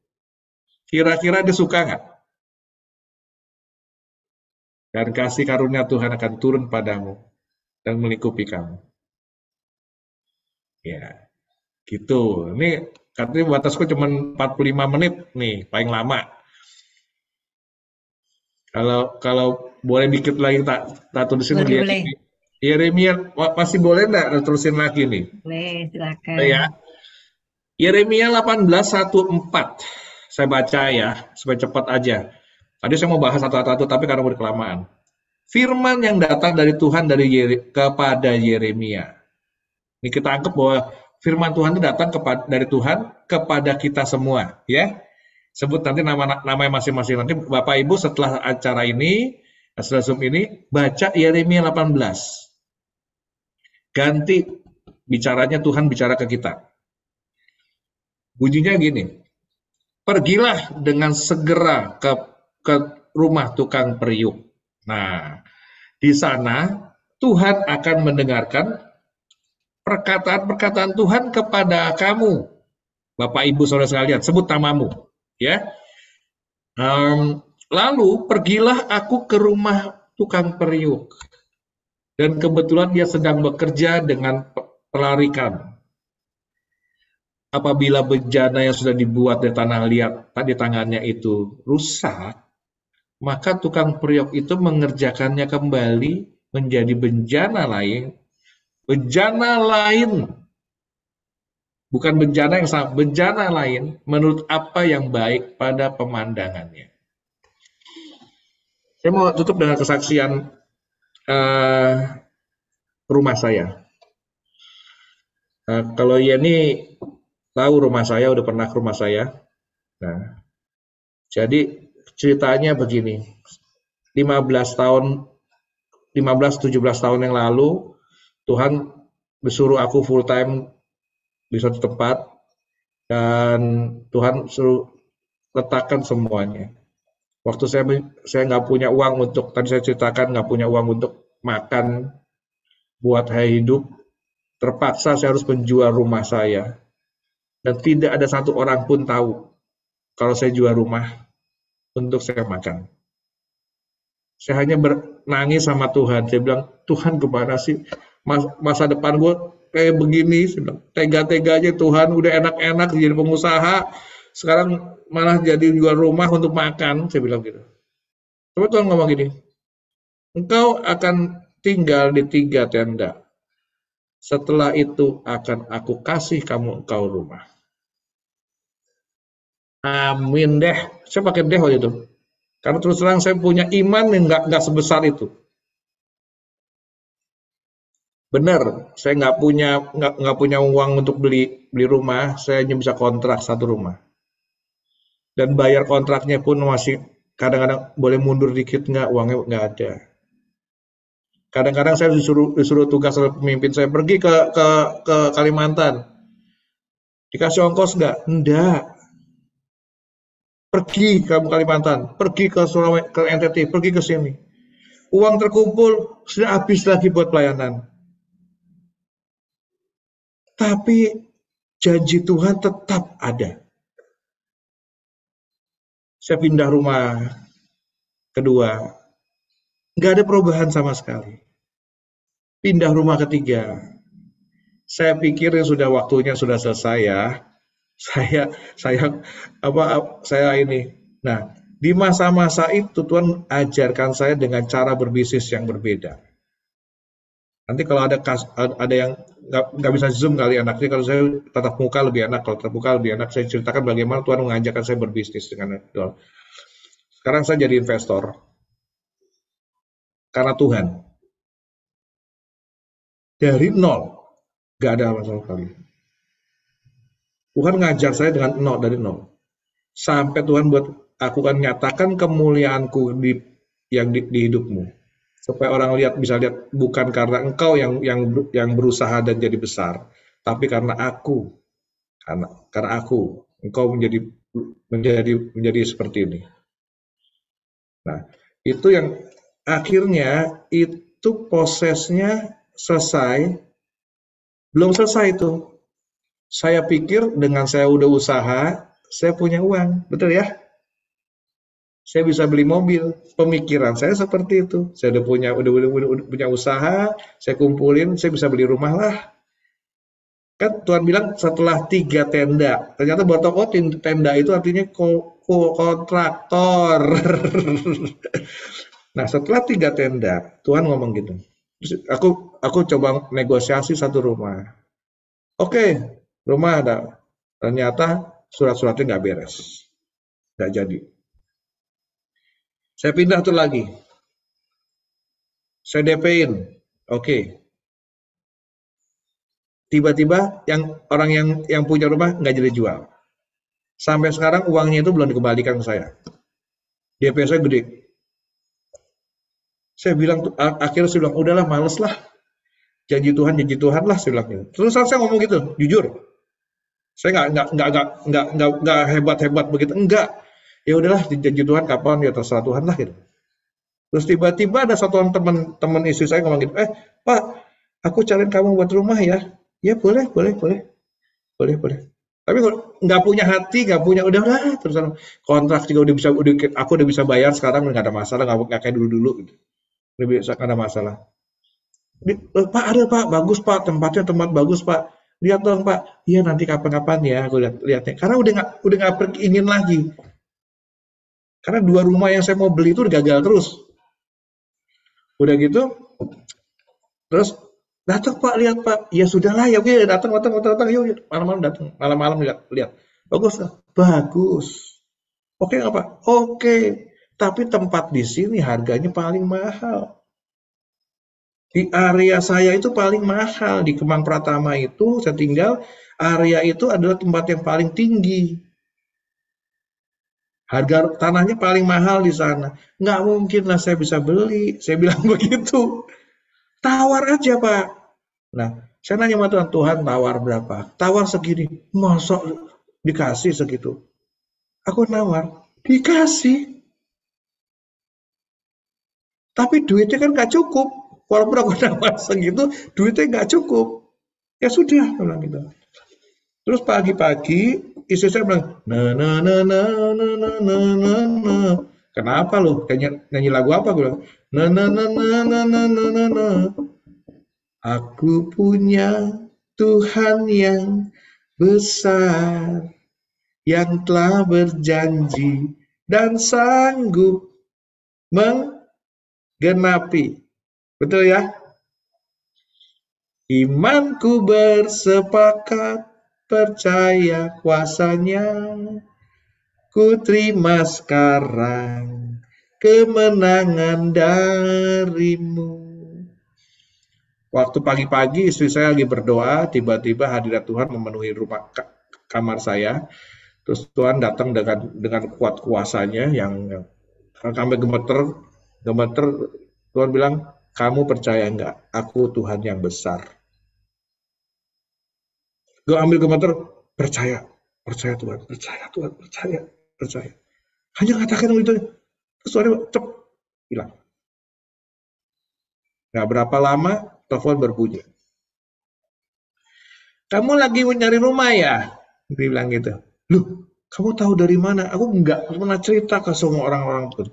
kira-kira dia suka nggak? Dan kasih karunia Tuhan akan turun padamu dan melingkupi kamu. Ya, gitu. Ini katanya batasku cuma 45 menit nih, paling lama. Kalau boleh dikit lagi tak tulisin boleh. Yeremia masih boleh nggak terusin lagi nih? Boleh, silakan. Ya. Yeremia 18:1-4. Saya baca ya, supaya cepat aja. Tadi saya mau bahas satu-satu, tapi karena udah kelamaan. Firman yang datang dari Tuhan kepada Yeremia. Ini kita anggap bahwa firman Tuhan itu datang dari Tuhan kepada kita semua, ya. Sebut nanti namanya masing-masing. Nanti Bapak Ibu setelah acara ini, setelah Zoom ini, baca Yeremia 18. Ganti bicaranya, Tuhan bicara ke kita. Bunyinya gini, pergilah dengan segera ke rumah tukang periuk. Nah, di sana Tuhan akan mendengarkan perkataan-perkataan Tuhan kepada kamu, Bapak Ibu Saudara sekalian, sebut namamu, ya. Lalu pergilah aku ke rumah tukang periuk, dan kebetulan dia sedang bekerja dengan pelarikan. Apabila bejana yang sudah dibuat di tanah liat di tangannya itu rusak, maka tukang periuk itu mengerjakannya kembali menjadi bencana lain, bukan bencana yang sama, bencana lain menurut apa yang baik pada pemandangannya. Saya mau tutup dengan kesaksian rumah saya. Kalau Yeni tahu rumah saya, udah pernah ke rumah saya. Nah, jadi ceritanya begini. 15-17 tahun yang lalu, Tuhan disuruh aku full time di suatu tempat, dan Tuhan suruh letakkan semuanya. Waktu saya nggak punya uang untuk, tadi saya ceritakan nggak punya uang untuk makan, buat saya hidup, terpaksa saya harus menjual rumah saya. Dan tidak ada satu orang pun tahu kalau saya jual rumah untuk saya makan. Saya hanya nangis sama Tuhan. Saya bilang, Tuhan kemana sih? Masa depan gue kayak begini. Saya bilang, tega-teganya Tuhan, udah enak-enak jadi pengusaha. Sekarang malah jadi jual rumah untuk makan. Saya bilang gitu. Tapi Tuhan ngomong gini, engkau akan tinggal di 3 tenda. Setelah itu akan aku kasih kamu engkau rumah. Amin deh. Saya pakai deh waktu itu. Karena terus terang saya punya iman yang nggak sebesar itu. Benar, saya nggak punya uang untuk beli rumah. Saya hanya bisa kontrak satu rumah. Dan bayar kontraknya pun masih kadang-kadang boleh mundur dikit nggak, uangnya nggak ada. Kadang-kadang saya disuruh tugas oleh pemimpin saya pergi ke Kalimantan. Dikasih ongkos nggak? Enggak. Pergi ke Kalimantan, pergi ke Sulawesi, ke NTT, pergi ke sini. Uang terkumpul sudah habis lagi buat pelayanan. Tapi janji Tuhan tetap ada. Saya pindah rumah kedua, nggak ada perubahan sama sekali. Pindah rumah ketiga, saya pikir sudah waktunya sudah selesai ya. Saya ini. Nah, di masa-masa itu Tuhan ajarkan saya dengan cara berbisnis yang berbeda. Nanti kalau ada yang nggak bisa zoom kali anaknya, kalau saya tatap muka lebih enak. Kalau tatap muka lebih enak, saya ceritakan bagaimana Tuhan mengajarkan saya berbisnis dengan itu. Sekarang saya jadi investor karena Tuhan. Dari nol, nggak ada masalah sekali. Tuhan ngajar saya dengan nol, dari nol. Sampai Tuhan buat aku kan nyatakan kemuliaanku di hidupmu. Supaya orang bisa lihat bukan karena engkau yang berusaha dan jadi besar, tapi karena aku. Karena aku, engkau menjadi seperti ini. Nah, itu yang akhirnya itu prosesnya selesai. Belum selesai itu. Saya pikir dengan saya udah usaha, saya punya uang, betul ya? Saya bisa beli mobil. Pemikiran saya seperti itu. Saya udah punya usaha, saya kumpulin, saya bisa beli rumah lah. Kan Tuhan bilang setelah 3 tenda. Ternyata buat toko tenda itu artinya kontraktor. Nah, setelah 3 tenda, Tuhan ngomong gitu. Aku coba negosiasi satu rumah. Oke, rumah ada. Ternyata surat-suratnya nggak beres. Nggak jadi. Saya pindah tuh lagi. Saya DP-in. Oke. Tiba-tiba orang yang punya rumah nggak jadi jual. Sampai sekarang uangnya itu belum dikembalikan ke saya. DP saya gede. Saya bilang, akhirnya saya bilang, udahlah males lah. Janji Tuhan lah, saya bilang gitu. Terus saya ngomong gitu, jujur. Saya nggak hebat-hebat begitu, enggak. Ya udahlah, janji Tuhan kapan ya terserah Tuhan lah gitu. Terus tiba-tiba ada satu teman istri saya ngomong gitu, Pak, aku cariin kamu buat rumah ya. Ya boleh. Tapi nggak punya hati, nggak punya, udahlah terus kontrak juga aku udah bisa bayar sekarang, nggak ada masalah, nggak kayak dulu gitu. Udah bisa, nggak ada masalah. Pak ada Pak, bagus Pak, tempat bagus Pak. Lihat dong Pak. Iya nanti kapan-kapan ya aku lihatnya. Karena udah nggak ingin lagi. Karena 2 rumah yang saya mau beli itu udah gagal terus. Udah gitu, terus datang Pak, lihat Pak. Ya sudahlah ya, oke datang yuk malam-malam datang, malam-malam lihat. Bagus. Oke nggak Pak? Oke. Tapi tempat di sini harganya paling mahal. Di area saya itu paling mahal. Di Kemang Pratama itu saya tinggal, area itu adalah tempat yang paling tinggi. Harga tanahnya paling mahal di sana. Nggak mungkin lah saya bisa beli. Saya bilang begitu. Tawar aja Pak. Nah, saya nanya sama Tuhan, tawar berapa? Tawar segini. Masa dikasih segitu? Aku nawar, dikasih. Tapi duitnya kan nggak cukup. Walaupun aku nawar segitu, duitnya nggak cukup. Ya sudah, bilang gitu. Terus pagi-pagi istri saya bilang, kenapa lu? Kayak nyanyi lagu apa? Gue bilang, aku punya Tuhan yang besar, yang telah berjanji dan sanggup menggenapi Betul ya? Imanku bersepakat, percaya kuasanya, ku terima sekarang kemenangan darimu. Waktu pagi-pagi istri saya lagi berdoa, tiba-tiba hadirat Tuhan memenuhi rumah kamar saya. Terus Tuhan datang dengan kuat kuasanya yang kami gemeter, gemeter. Tuhan bilang, kamu percaya enggak? Aku Tuhan yang besar. Gue ambil gemeter, percaya, percaya Tuhan, percaya Tuhan, percaya, percaya. Hanya katakan itu, terus Tuhan cep, hilang. Nggak berapa lama, telepon berbunyi. Kamu lagi nyari rumah ya? Dia bilang gitu. Loh, kamu tahu dari mana? Aku nggak pernah cerita ke semua orang-orang pun.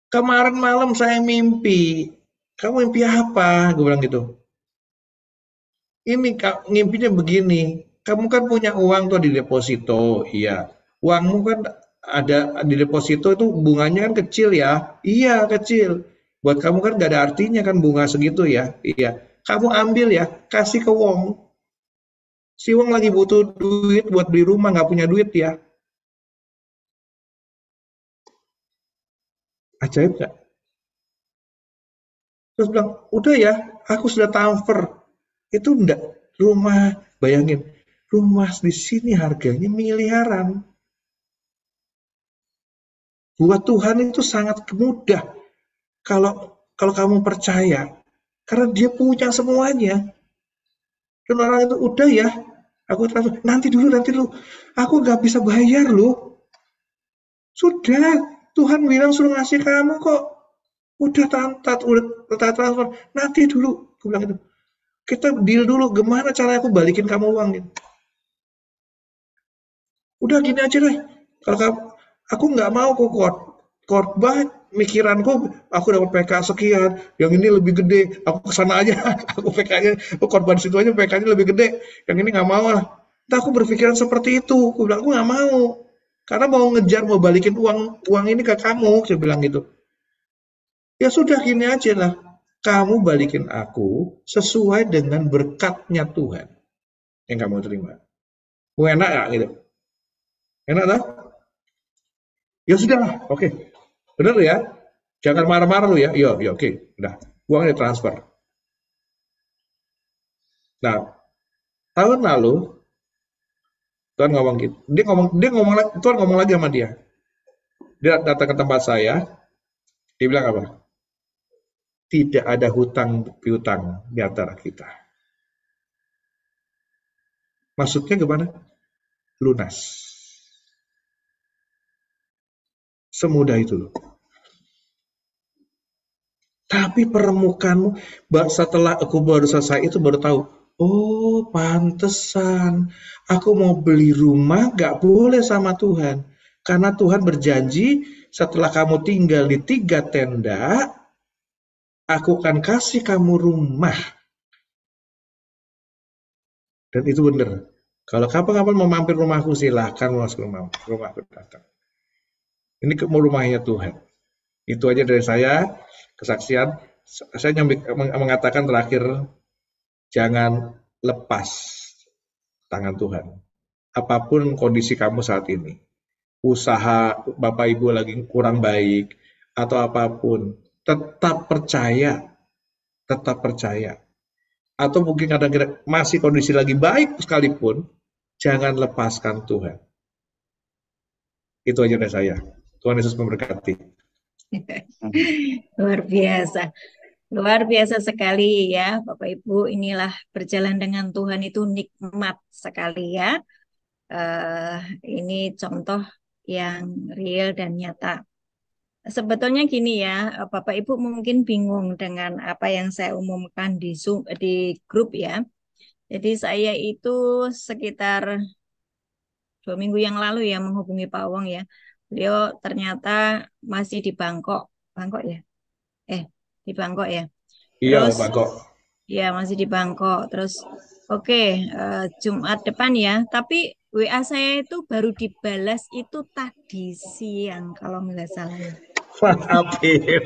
Kemarin malam saya mimpi. Kamu mimpi apa? Gue bilang gitu. Ini ngimpinya begini. Kamu kan punya uang tuh di deposito. Iya. Uangmu kan ada di deposito itu bunganya kan kecil ya. Iya kecil. Buat kamu kan gak ada artinya kan bunga segitu ya. Iya. Kamu ambil ya. Kasih ke Wong. Si Wong lagi butuh duit buat beli rumah. Gak punya duit ya. Ajaib gak? Terus bilang, udah ya. Aku sudah transfer. Itu enggak rumah. Bayangin. Rumah di sini harganya miliaran. Buat Tuhan itu sangat mudah kalau kalau kamu percaya, karena Dia punya semuanya. Dan orang itu udah ya, aku transfer, nanti dulu, aku nggak bisa bayar loh. Sudah, Tuhan bilang suruh ngasih kamu kok. Udah udah transfer, nanti dulu. Aku bilang itu. Kita deal dulu, gimana cara aku balikin kamu uang gitu. Udah gini aja deh. Kalau kamu, aku nggak mau kok korban mikiranku aku dapat PK sekian, yang ini lebih gede, aku kesana aja, aku PK-nya, aku korban situ aja PK-nya lebih gede, yang ini nggak mau lah. Nah, aku berpikiran seperti itu, aku bilang aku nggak mau, karena mau ngejar mau balikin uang uang ini ke kamu, saya bilang gitu. Ya sudah gini aja lah, kamu balikin aku sesuai dengan berkatnya Tuhan yang kamu terima. Enak ya gitu, enak lah. Ya sudah lah, oke. Bener ya? Jangan marah-marah lu ya. Iya, iya, oke. Udah, uangnya transfer. Nah, tahun lalu Tuhan ngomong gitu. Dia ngomong lagi, Tuhan ngomong lagi sama dia. Dia datang ke tempat saya, dia bilang apa? Tidak ada hutang piutang di antara kita. Maksudnya gimana? Lunas. Semudah itu loh. Tapi permukaanmu setelah aku baru selesai itu baru tahu, oh pantesan aku mau beli rumah gak boleh sama Tuhan. Karena Tuhan berjanji setelah kamu tinggal di 3 tenda, aku akan kasih kamu rumah. Dan itu benar. Kalau kapan-kapan mau mampir rumahku silahkan masuk rumahku datang. Ini rumahnya Tuhan. Itu aja dari saya, kesaksian. Saya mengatakan terakhir, jangan lepas tangan Tuhan. Apapun kondisi kamu saat ini, usaha Bapak Ibu lagi kurang baik, atau apapun, tetap percaya, tetap percaya. Atau mungkin kadang-kadang masih kondisi lagi baik sekalipun, jangan lepaskan Tuhan. Itu aja dari saya. Tuhan Yesus memberkati. Luar biasa. Luar biasa sekali ya, Bapak Ibu. Inilah berjalan dengan Tuhan itu nikmat sekali ya. Eh, ini contoh yang real dan nyata. Sebetulnya gini ya, Bapak Ibu mungkin bingung dengan apa yang saya umumkan di Zoom, di grup ya. Jadi saya itu sekitar 2 minggu yang lalu ya menghubungi Pak Wong ya. Beliau ternyata masih di Bangkok, Bangkok ya. Di Bangkok ya. Iya, Terus Pak Kok. ya masih di Bangkok. Terus oke, Jumat depan ya. Tapi WA saya itu baru dibalas itu tadi siang kalau nggak salah ya. Maafin.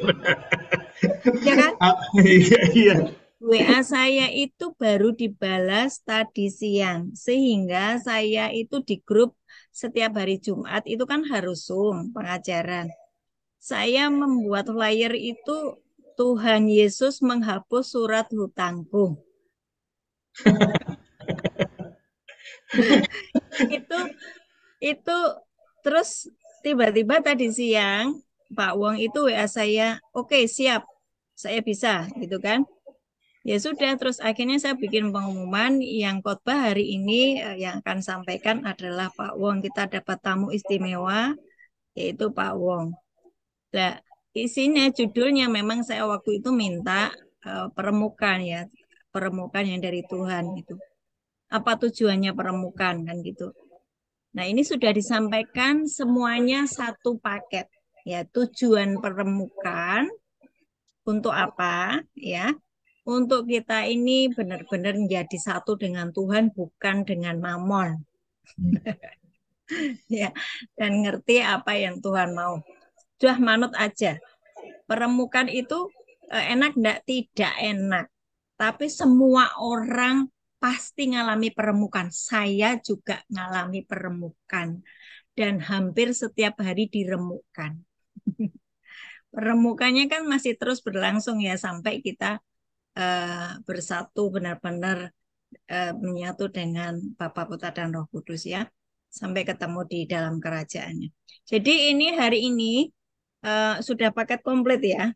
Ya kan? Iya, iya. WA saya itu baru dibalas tadi siang, sehingga saya itu di grup setiap hari Jumat itu kan harus Zoom pengajaran. Saya membuat flyer itu Tuhan Yesus menghapus surat hutangku. Itu itu terus tiba-tiba tadi siang Pak Wong itu WA saya, oke siap, saya bisa gitu kan. Ya sudah, terus akhirnya saya bikin pengumuman yang khotbah hari ini yang akan sampaikan adalah Pak Wong. Kita dapat tamu istimewa yaitu Pak Wong. Nah, isinya judulnya memang saya waktu itu minta peremukan ya, peremukan yang dari Tuhan itu. Apa tujuannya peremukan kan gitu. Nah, ini sudah disampaikan semuanya satu paket. Ya, tujuan peremukan untuk apa? Ya, untuk kita ini benar-benar menjadi satu dengan Tuhan, bukan dengan mamon. Ya, dan ngerti apa yang Tuhan mau. Sudah manut aja. Peremukan itu enak enggak? Tidak enak. Tapi semua orang pasti ngalami peremukan. Saya juga ngalami peremukan. Dan hampir setiap hari diremukkan. Peremukannya kan masih terus berlangsung ya sampai kita bersatu benar-benar menyatu dengan Bapa Putra dan Roh Kudus ya sampai ketemu di dalam kerajaannya. Jadi ini hari ini sudah paket komplit ya.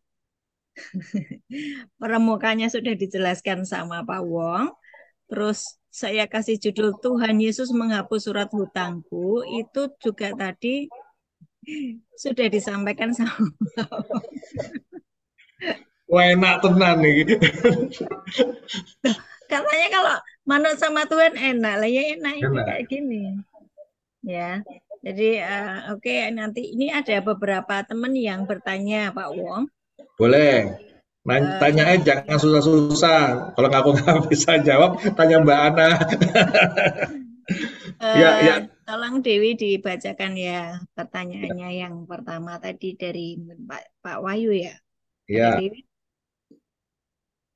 Peremukanya sudah dijelaskan sama Pak Wong. Terus saya kasih judul Tuhan Yesus menghapus surat hutangku. Itu juga tadi sudah disampaikan sama Pak Wong. Wah, enak tenan nih. Katanya kalau manut sama Tuhan enak lah ya enak ini Enak. kayak gini ya. Jadi oke, nanti ini ada beberapa teman yang bertanya Pak Wong. Boleh. Tanya Eh, aja, jangan susah-susah. Kalau nggak bisa jawab, tanya Mbak Ana. Ya, eh, ya, tolong Dewi dibacakan ya pertanyaannya yang pertama tadi dari Pak Wahyu ya. Ada ya. Dewi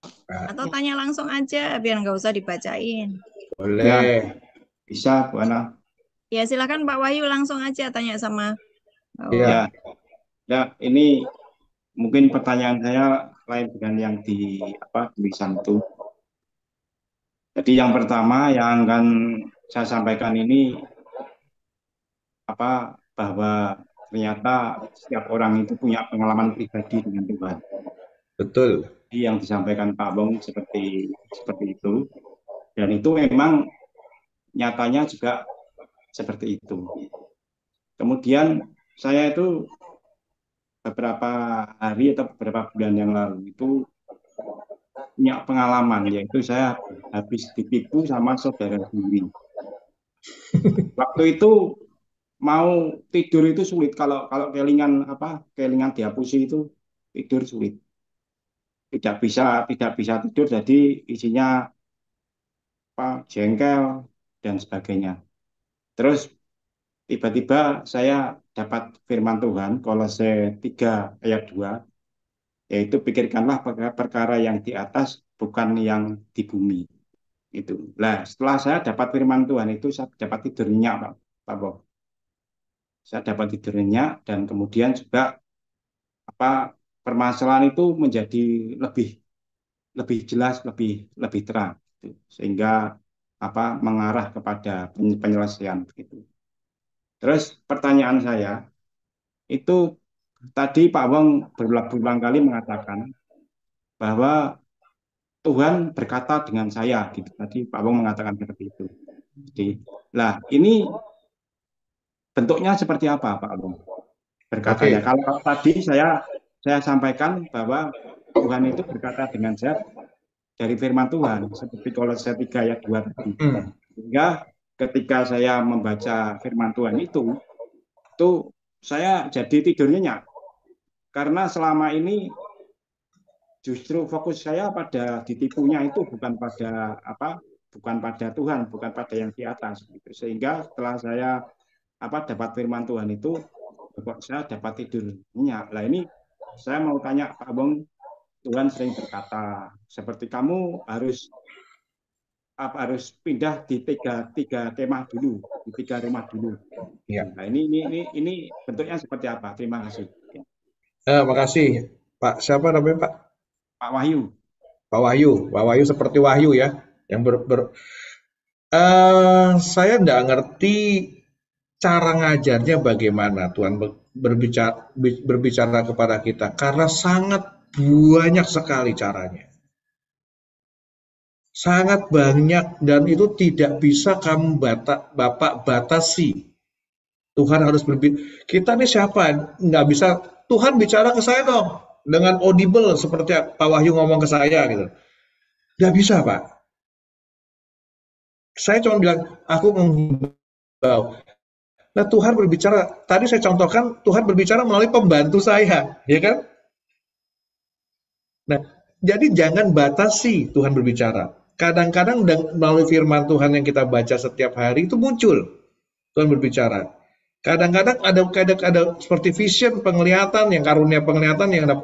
Nah, atau tanya langsung aja biar nggak usah dibacain. Ya, boleh. bisa, Bu Ana. Ya silakan Pak Wahyu langsung aja tanya sama Pak Wong. Ya, Ya, ya, ini mungkin pertanyaan saya lain dengan yang di tulisan itu. Jadi yang pertama yang akan saya sampaikan ini bahwa ternyata setiap orang itu punya pengalaman pribadi dengan Tuhan. betul. Jadi yang disampaikan Pak Bong seperti seperti itu, dan itu memang nyatanya juga seperti itu. Kemudian saya itu beberapa hari atau beberapa bulan yang lalu itu punya pengalaman, yaitu saya habis ditipu sama saudara sendiri. Waktu itu mau tidur itu sulit, kalau kalau kelingan dihapusi itu tidur sulit, tidak bisa tidur, jadi isinya jengkel dan sebagainya. Terus tiba-tiba saya dapat firman Tuhan Kolose 3 ayat 2, yaitu pikirkanlah perkara yang di atas, bukan yang di bumi. Itu. Nah, setelah saya dapat firman Tuhan itu, saya dapat tidur nyenyak, Pak Bob. Saya dapat tidur nyenyak, dan kemudian juga permasalahan itu menjadi lebih lebih jelas, lebih lebih terang, gitu. Sehingga mengarah kepada penyelesaian begitu. Terus pertanyaan saya itu, tadi Pak Wong berulang-ulang kali mengatakan bahwa Tuhan berkata dengan saya, gitu. Tadi Pak Wong mengatakan seperti itu. Jadi, lah ini bentuknya seperti apa, Pak Wong? Berkatanya. Oke. Kalau tadi saya sampaikan bahwa Tuhan itu berkata dengan saya dari firman Tuhan, seperti Kolose 3 ayat 2 tadi. Hmm. Sehingga ketika saya membaca firman Tuhan itu saya jadi tidur nyenyak. Karena selama ini justru fokus saya pada ditipunya itu bukan pada Tuhan, bukan pada yang di atas, gitu. Sehingga setelah saya dapat firman Tuhan itu, kok saya dapat tidur nyenyak. Nah, ini saya mau tanya Pak Bong, Tuhan sering berkata, seperti kamu harus pindah di tiga kemah dulu, di 3 rumah dulu. Ya. Nah, ini bentuknya seperti apa? Terima kasih. Makasih Pak. Siapa namanya Pak? Pak Wahyu. Pak Wahyu seperti Wahyu ya, yang saya nggak ngerti cara ngajarnya bagaimana Tuhan berbicara kepada kita, karena sangat banyak sekali caranya. Sangat banyak, dan itu tidak bisa Bapak batasi. Tuhan harus berbicara. Kita nih siapa? Nggak bisa. Tuhan bicara ke saya dong dengan audible seperti Pak Wahyu ngomong ke saya gitu. Nggak bisa Pak. Saya cuma bilang aku menghimbau. Nah Tuhan berbicara. Tadi saya contohkan Tuhan berbicara melalui pembantu saya, ya kan? Nah, jadi jangan batasi Tuhan berbicara. Kadang-kadang melalui firman Tuhan yang kita baca setiap hari itu muncul Tuhan berbicara. Kadang-kadang ada seperti vision, penglihatan, yang karunia penglihatan, yang ada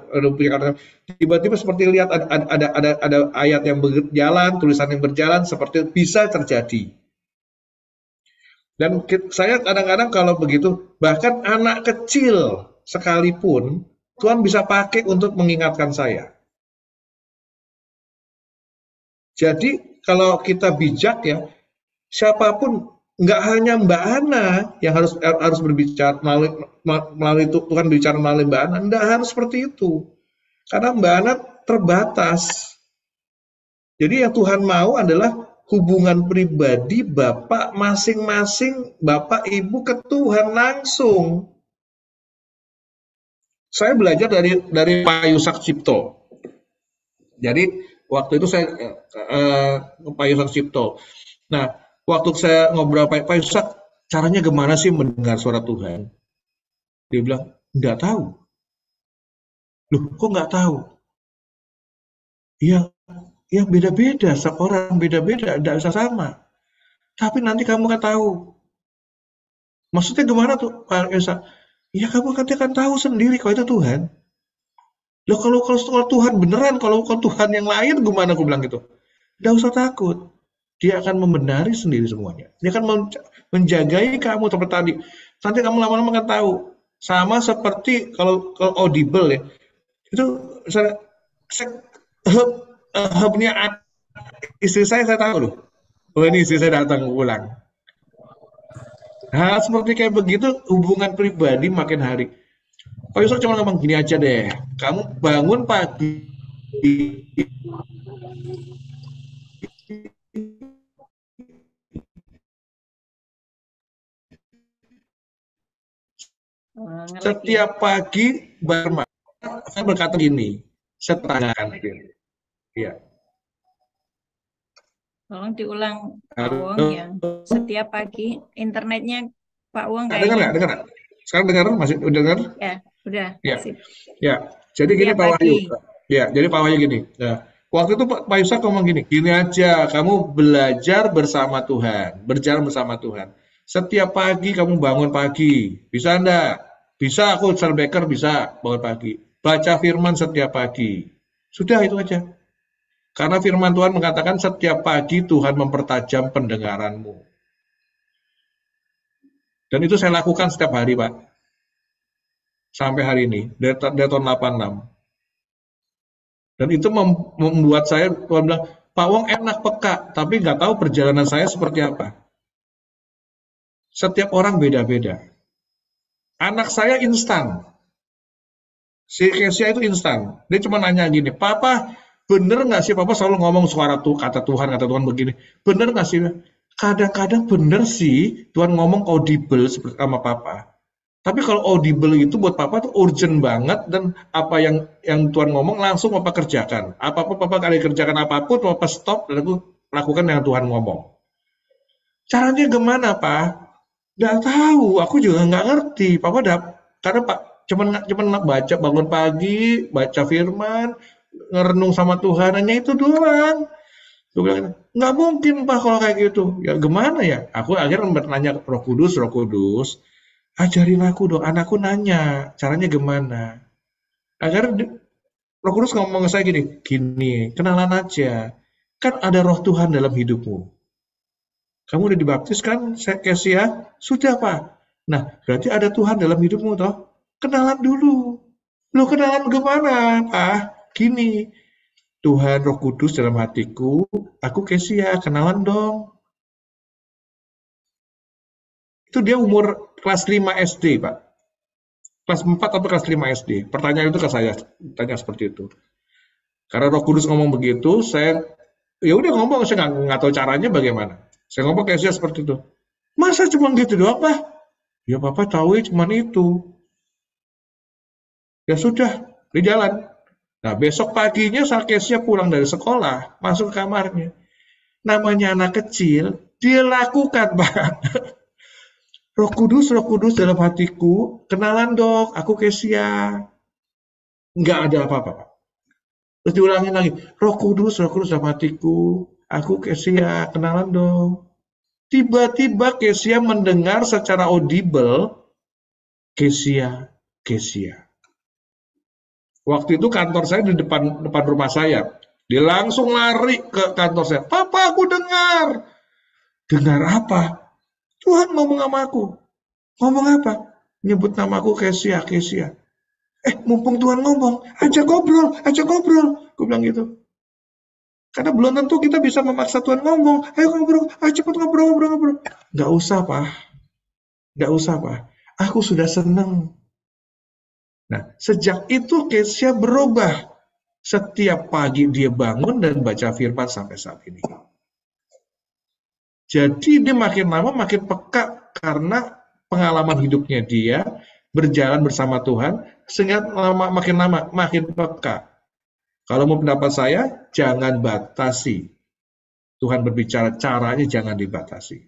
tiba-tiba seperti lihat ada ayat yang berjalan, tulisan yang berjalan, seperti bisa terjadi. Dan saya kadang-kadang kalau begitu, bahkan anak kecil sekalipun Tuhan bisa pakai untuk mengingatkan saya. Jadi kalau kita bijak ya, siapapun, nggak hanya Mbak Ana yang harus berbicara melalui Tuhan bicara melalui Mbak Ana, nggak harus seperti itu. Karena Mbak Ana terbatas. Jadi yang Tuhan mau adalah hubungan pribadi Bapak masing-masing, Bapak Ibu ke Tuhan langsung. Saya belajar dari Pak Yusak Cipto. Jadi waktu itu saya Pak Yusak Cipto. Nah, waktu saya ngobrol Pak Yusak, caranya gimana sih mendengar suara Tuhan? Dia bilang, nggak tahu. Loh, kok nggak tahu? Ya beda-beda, setiap orang beda-beda, nggak bisa sama. Tapi nanti kamu akan tahu. Maksudnya gimana tuh Pak Yusak? Ya kamu nanti akan tahu sendiri kalau itu Tuhan. Loh kalau Tuhan beneran, kalau Tuhan yang lain gimana, aku bilang gitu. Nggak usah takut. Dia akan membenari sendiri semuanya. Dia akan menjagai kamu seperti tadi. Nanti kamu lama-lama akan tahu. Sama seperti kalau audible ya. Itu saya hubnya istri saya tahu loh. Oh ini istri saya datang pulang. Nah seperti kayak begitu hubungan pribadi makin hari. Pak Yusuf cuma ngomong gini aja deh. Kamu bangun pagi, setiap pagi saya berkata gini, saya tanyakan ya. Tolong diulang Pak Wong yang setiap pagi internetnya Pak Wong kayaknya. Dengar nggak? Sekarang dengar, masih udah dengar? Ya, udah. Ya. Jadi gini Pak Wahyu. Ya, jadi Pak Wahyu gini. Nah, waktu itu Pak Yusak ngomong gini aja, kamu belajar bersama Tuhan, berjalan bersama Tuhan. Setiap pagi kamu bangun pagi, bisa enggak? Bisa, aku Baker bisa bangun pagi. Baca firman setiap pagi. Sudah itu aja. Karena firman Tuhan mengatakan setiap pagi Tuhan mempertajam pendengaranmu. Dan itu saya lakukan setiap hari, Pak. Sampai hari ini, dari tahun 86. Dan itu membuat saya, Tuhan bilang, Pak Wong enak peka, tapi nggak tahu perjalanan saya seperti apa. Setiap orang beda-beda. Anak saya instan. Si Kesia itu instan. Dia cuma nanya gini, Papa, bener nggak sih Papa selalu ngomong suara tuh kata Tuhan begini. Bener nggak sih? Kadang-kadang bener sih Tuhan ngomong audible seperti sama Papa. Tapi kalau audible itu buat Papa tuh urgent banget, dan apa yang Tuhan ngomong langsung Papa kerjakan. Apapun Papa kali kerjakan apapun, Papa stop dan aku lakukan yang Tuhan ngomong. Caranya gimana Pak? Nggak tahu, aku juga nggak ngerti. Papa karena Pak cuman baca bangun pagi, baca firman, ngerenung sama Tuhan, hanya itu doang. Gue bilang, nggak mungkin Pak kalau kayak gitu. Ya gimana ya? Aku akhirnya bertanya ke Roh Kudus, ajarin aku dong. Anakku nanya, caranya gimana? Akhirnya Roh Kudus ngomong ke saya gini, gini, kenalan aja. Kan ada roh Tuhan dalam hidupmu. Kamu udah dibaptis kan, Kesia? Sudah, Pak. Nah, berarti ada Tuhan dalam hidupmu, toh? Kenalan dulu. Lo kenalan gimana, Pak? Gini, Tuhan Roh Kudus dalam hatiku, aku Kesia, kenalan dong. Itu dia umur kelas 5 SD, Pak. Kelas 4 atau kelas 5 SD. Pertanyaan itu ke saya, tanya seperti itu. Karena Roh Kudus ngomong begitu, saya ya udah ngomong, saya nggak tahu caranya bagaimana. Saya ngomong kayak seperti itu. Masa cuma gitu doang, Pak? Ya Papa tahu cuma itu. Ya sudah, di jalan. Nah, besok paginya Kesia pulang dari sekolah, masuk ke kamarnya. Namanya anak kecil, dia lakukan, Pak. Roh Kudus dalam hatiku, kenalan dong, aku Kesia. Nggak ada apa-apa, Pak. Terus diulangin lagi, Roh Kudus dalam hatiku, aku Kesia, kenalan dong. Tiba-tiba Kesia mendengar secara audible, Kesia, Kesia. Waktu itu kantor saya di depan rumah saya. Dia langsung lari ke kantor saya. Papa, aku dengar. Dengar apa? Tuhan ngomong sama aku. Ngomong apa? Nyebut namaku Kesia, Kesia. Mumpung Tuhan ngomong, ajak ngobrol, ajak ngobrol. Gue bilang gitu. Karena belum tentu kita bisa memaksa Tuhan ngomong. Ayo ngobrol, ayo cepet ngobrol, ngobrol, ngobrol. Gak usah, Pak. Gak usah, Pak. Aku sudah senang. Nah, sejak itu Kesia berubah. Setiap pagi dia bangun dan baca firman sampai saat ini. Jadi dia makin lama makin peka karena pengalaman hidupnya dia berjalan bersama Tuhan, sehingga makin lama makin peka. Kalau mau pendapat saya, jangan batasi. Tuhan berbicara, caranya jangan dibatasi.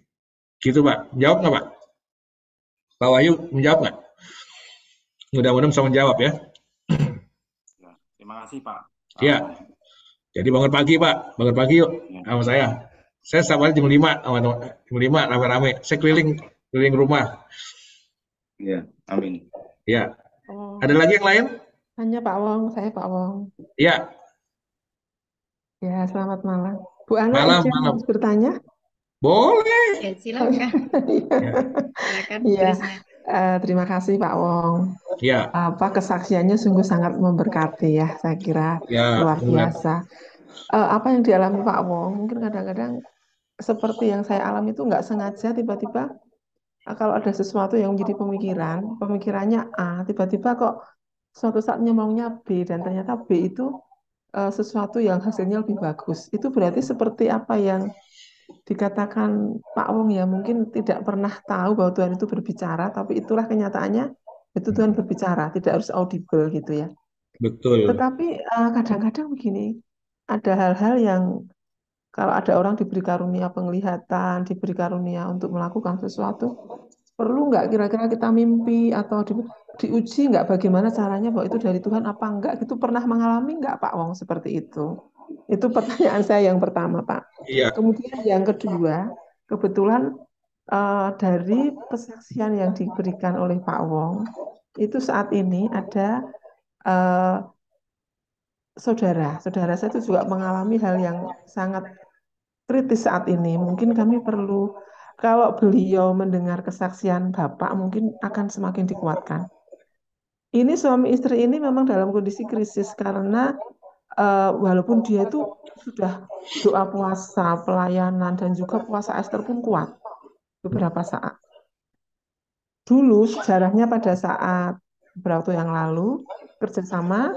Gitu, Pak. Jawab nggak, Pak? Pak Wahyu, menjawab nggak? Mudah-mudahan bisa menjawab ya. Ya, terima kasih Pak. Ya. Jadi bangun pagi, Pak. Bangun pagi yuk sama saya. Saya setiap hari jam 5, jam 5 rame-rame. Saya keliling rumah. Ya, amin. Ya. Ada lagi yang lain? Hanya Pak Wong, saya Pak Wong. Ya. Ya, selamat malam. Bu Ana, Malam, izin malam. harus bertanya? Boleh. Ya, silakan. Iya. Silakan, Iya. Krisna. Terima kasih Pak Wong. Ya. Kesaksiannya sungguh sangat memberkati ya, saya kira Ya, luar biasa. Apa yang dialami Pak Wong, mungkin kadang-kadang seperti yang saya alami itu nggak sengaja tiba-tiba kalau ada sesuatu yang menjadi pemikirannya A, tiba-tiba kok suatu saat maunya B dan ternyata B itu sesuatu yang hasilnya lebih bagus. Itu berarti seperti apa yang dikatakan Pak Wong ya, mungkin tidak pernah tahu bahwa Tuhan itu berbicara, tapi itulah kenyataannya, itu Tuhan berbicara, tidak harus audible gitu ya. Betul. Tetapi kadang-kadang begini, ada hal-hal yang kalau ada orang diberi karunia penglihatan, diberi karunia untuk melakukan sesuatu, perlu nggak kira-kira kita mimpi atau diuji nggak bagaimana caranya bahwa itu dari Tuhan apa enggak gitu, pernah mengalami nggak Pak Wong seperti itu? Itu pertanyaan saya yang pertama, Pak. Iya. Kemudian yang kedua, kebetulan dari kesaksian yang diberikan oleh Pak Wong, itu saat ini ada saudara saya itu juga mengalami hal yang sangat kritis saat ini. Mungkin kami perlu, kalau beliau mendengar kesaksian Bapak, mungkin akan semakin dikuatkan. Ini suami istri ini memang dalam kondisi krisis karena walaupun dia itu sudah doa puasa, pelayanan, dan juga puasa Ester pun kuat beberapa saat. Dulu sejarahnya pada saat beberapa waktu yang lalu kerjasama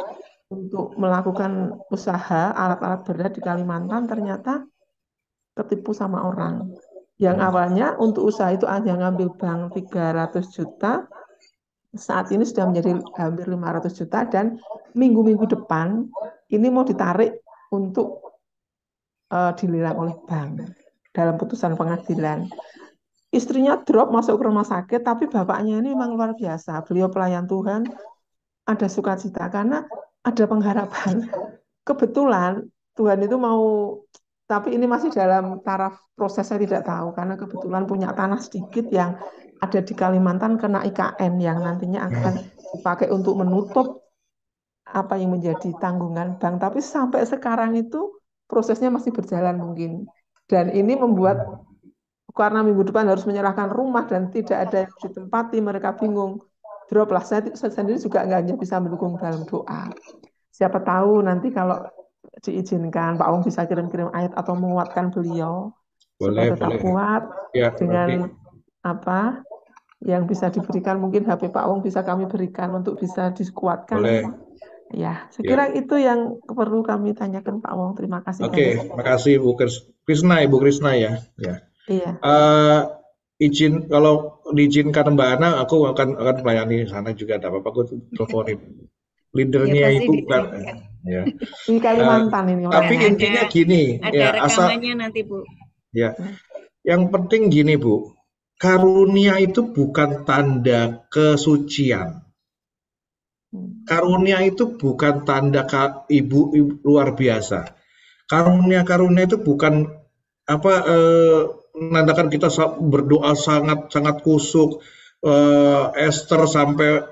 untuk melakukan usaha alat-alat berat di Kalimantan ternyata ketipu sama orang. Yang awalnya untuk usaha itu hanya ngambil bank 300 juta, saat ini sudah menjadi hampir 500 juta dan minggu-minggu depan ini mau ditarik untuk dililang oleh bank dalam putusan pengadilan. Istrinya drop masuk ke rumah sakit, tapi bapaknya ini memang luar biasa. Beliau pelayan Tuhan, ada sukacita karena ada pengharapan. Kebetulan Tuhan itu mau, tapi ini masih dalam taraf proses, saya tidak tahu karena kebetulan punya tanah sedikit yang ada di Kalimantan kena IKN yang nantinya akan dipakai untuk menutup apa yang menjadi tanggungan bank, tapi sampai sekarang itu prosesnya masih berjalan mungkin. Dan ini membuat karena minggu depan harus menyerahkan rumah dan tidak ada yang ditempati, mereka bingung. Drop lah, saya sendiri juga nggak hanya bisa mendukung dalam doa. Siapa tahu nanti kalau diizinkan, Pak Wong bisa kirim-kirim ayat atau menguatkan beliau supaya Boleh, tetap boleh. kuat Ya, nanti dengan apa yang bisa diberikan. Mungkin HP Pak Wong bisa kami berikan untuk bisa dikuatkan. boleh. Ya, sekira Ya. itu yang perlu kami tanyakan Pak Wong. Terima kasih banyak. Oke, makasih Krisna, Ibu Krisna ya. Ya. Iya, Eh, izin kalau diizinkan Mbak Ana, aku akan melayani sana juga. Tidak apa-apa, aku teleponin. Ya Leadernya pasti itu bukan, diizinkan. ya. di Kalimantan ini Tapi Nggak orangnya. ada intinya gini, ada ya asal, rekamannya nanti Bu. ya. Hmm. Yang penting gini Bu, karunia itu bukan tanda kesucian. Hmm. Karunia itu bukan tanda ibu luar biasa. Karunia-karunia itu bukan apa menandakan kita berdoa sangat sangat kusuk. Esther sampai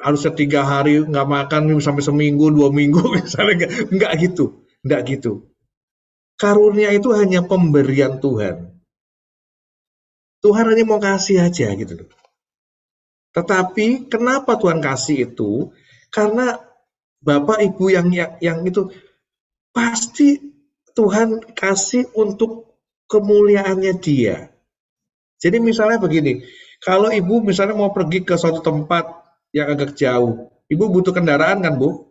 harusnya 3 hari nggak makan sampai seminggu 2 minggu misalnya nggak gitu, nggak gitu. Karunia itu hanya pemberian Tuhan. Tuhan hanya mau kasih aja gitu loh. Tetapi kenapa Tuhan kasih itu? Karena Bapak Ibu yang itu pasti Tuhan kasih untuk kemuliaannya Dia. Jadi misalnya begini, kalau ibu misalnya mau pergi ke suatu tempat yang agak jauh, ibu butuh kendaraan kan Bu?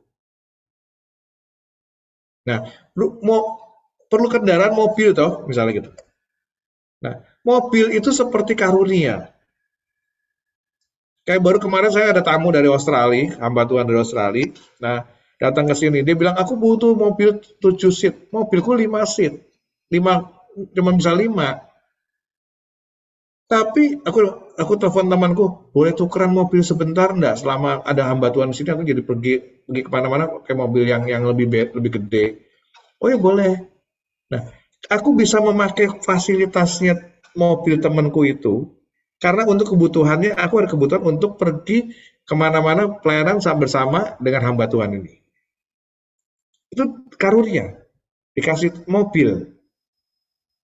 Nah, perlu kendaraan mobil toh, misalnya gitu. Nah, mobil itu seperti karunia. Kayak baru kemarin saya ada tamu dari Australia, hamba Tuhan dari Australia. Nah, datang ke sini, dia bilang aku butuh mobil 7 seat, mobilku 5 seat, 5 cuma bisa 5. Tapi aku telepon temanku, boleh tukeran mobil sebentar enggak? Selama ada hamba Tuhan di sini, aku jadi pergi kemana-mana pakai mobil yang lebih gede. Oh ya boleh. Nah, aku bisa memakai fasilitasnya mobil temanku itu karena untuk kebutuhannya aku ada kebutuhan untuk pergi kemana-mana pelayanan bersama dengan hamba Tuhan ini. Itu karunia, dikasih mobil.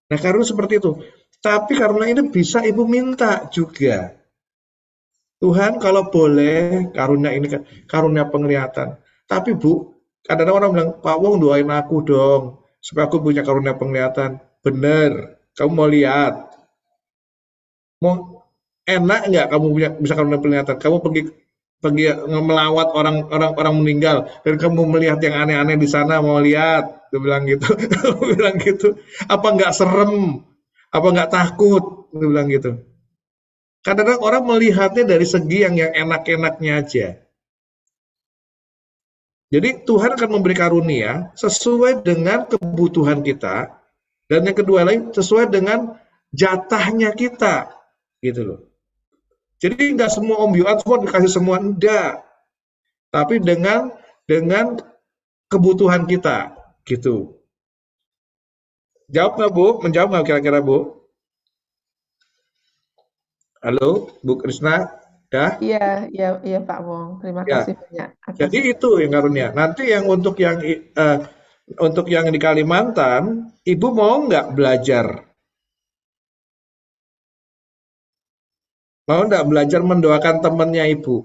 Nah, karunia seperti itu. Tapi karunia ini bisa ibu minta juga. Tuhan kalau boleh karunia ini karunia penglihatan. Tapi Bu, kadang-kadang orang bilang, Pak Wong doain aku dong supaya aku punya karunia penglihatan. Bener, kamu mau lihat, mau enak nggak kamu punya bisa karunia penglihatan? Kamu pergi pergi melawat orang meninggal dan kamu melihat yang aneh-aneh di sana mau lihat, dia bilang gitu, dia bilang gitu. Apa nggak serem? Apa nggak takut? Dia bilang gitu. Kadang-kadang orang melihatnya dari segi yang enak-enaknya aja. Jadi Tuhan akan memberi karunia sesuai dengan kebutuhan kita, dan yang kedua lagi sesuai dengan jatahnya kita, gitu loh. Jadi nggak semua Om Yuat semua dikasih semua, enggak. Tapi dengan kebutuhan kita, gitu. Jawab nggak Bu? Menjawab nggak kira-kira Bu? Halo, Bu Krisna? Dah? Iya, iya, iya Pak Wong. Terima Ya. kasih banyak atas. Jadi itu yang karunia. Nanti yang untuk yang di Kalimantan, Ibu mau nggak belajar? Mau nggak belajar mendoakan temannya Ibu?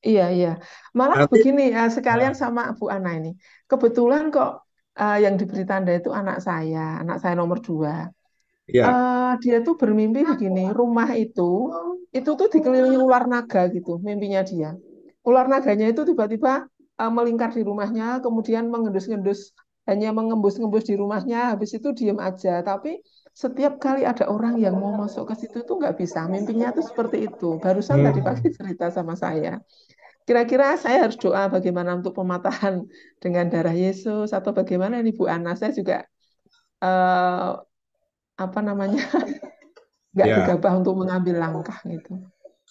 Iya, iya. Malah Nanti, begini, sekalian nah, sama Bu Ana ini. Kebetulan kok yang diberi tanda itu anak saya nomor 2. ya, Dia tuh bermimpi begini, rumah itu tuh dikelilingi ular naga gitu, mimpinya dia. Ular naganya itu tiba-tiba melingkar di rumahnya, kemudian mengendus-ngendus, hanya mengembus-ngembus di rumahnya, habis itu diem aja. Tapi setiap kali ada orang yang mau masuk ke situ tuh nggak bisa. Mimpinya tuh seperti itu. Barusan tadi pagi hmm, cerita sama saya. Kira-kira saya harus doa bagaimana untuk pematahan dengan darah Yesus atau bagaimana nih Bu Ana? Saya juga eh, apa namanya nggak ya. gegabah untuk mengambil langkah gitu.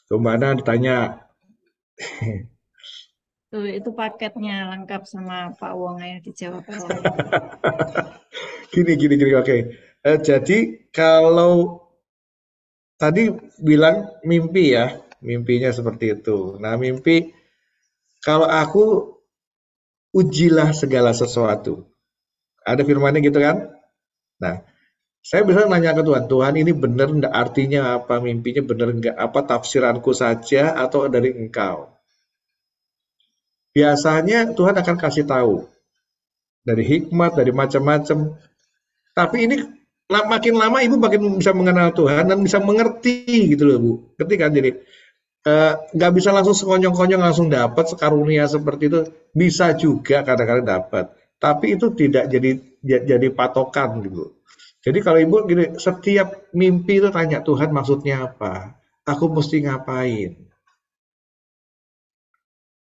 Kemana ditanya? Tuh, itu paketnya lengkap sama Pak Wong ya dijawab Pak Wong. Gini, oke. Jadi kalau tadi bilang mimpi ya, mimpinya seperti itu. Nah, mimpi kalau aku ujilah segala sesuatu. Ada firmannya gitu kan? Nah, saya bisa nanya ke Tuhan, Tuhan ini benar enggak, artinya apa, mimpinya benar enggak, apa tafsiranku saja atau dari Engkau? Biasanya Tuhan akan kasih tahu dari hikmat, dari macam-macam. Tapi ini makin lama ibu makin bisa mengenal Tuhan dan bisa mengerti gitu loh bu. Ngerti kan? Jadi nggak bisa langsung sekonyong-konyong langsung dapat karunia seperti itu. Bisa juga kadang-kadang dapat. Tapi itu tidak jadi patokan gitu. Jadi kalau ibu gini, setiap mimpi itu tanya Tuhan maksudnya apa? Aku mesti ngapain?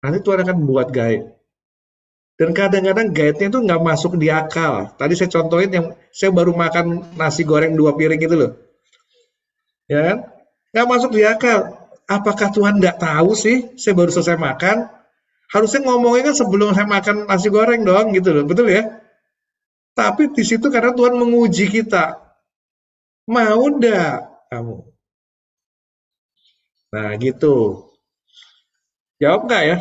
Nanti Tuhan akan buat guide. Dan kadang-kadang guide-nya itu nggak masuk di akal. Tadi saya contohin yang saya baru makan nasi goreng 2 piring itu loh. Ya kan? Nggak masuk di akal. Apakah Tuhan nggak tahu sih? Saya baru selesai makan. Harusnya ngomongnya kan sebelum saya makan nasi goreng dong gitu loh. Betul ya? Tapi di situ karena Tuhan menguji kita. Mau nggak kamu? Nah gitu. Jawab nggak ya?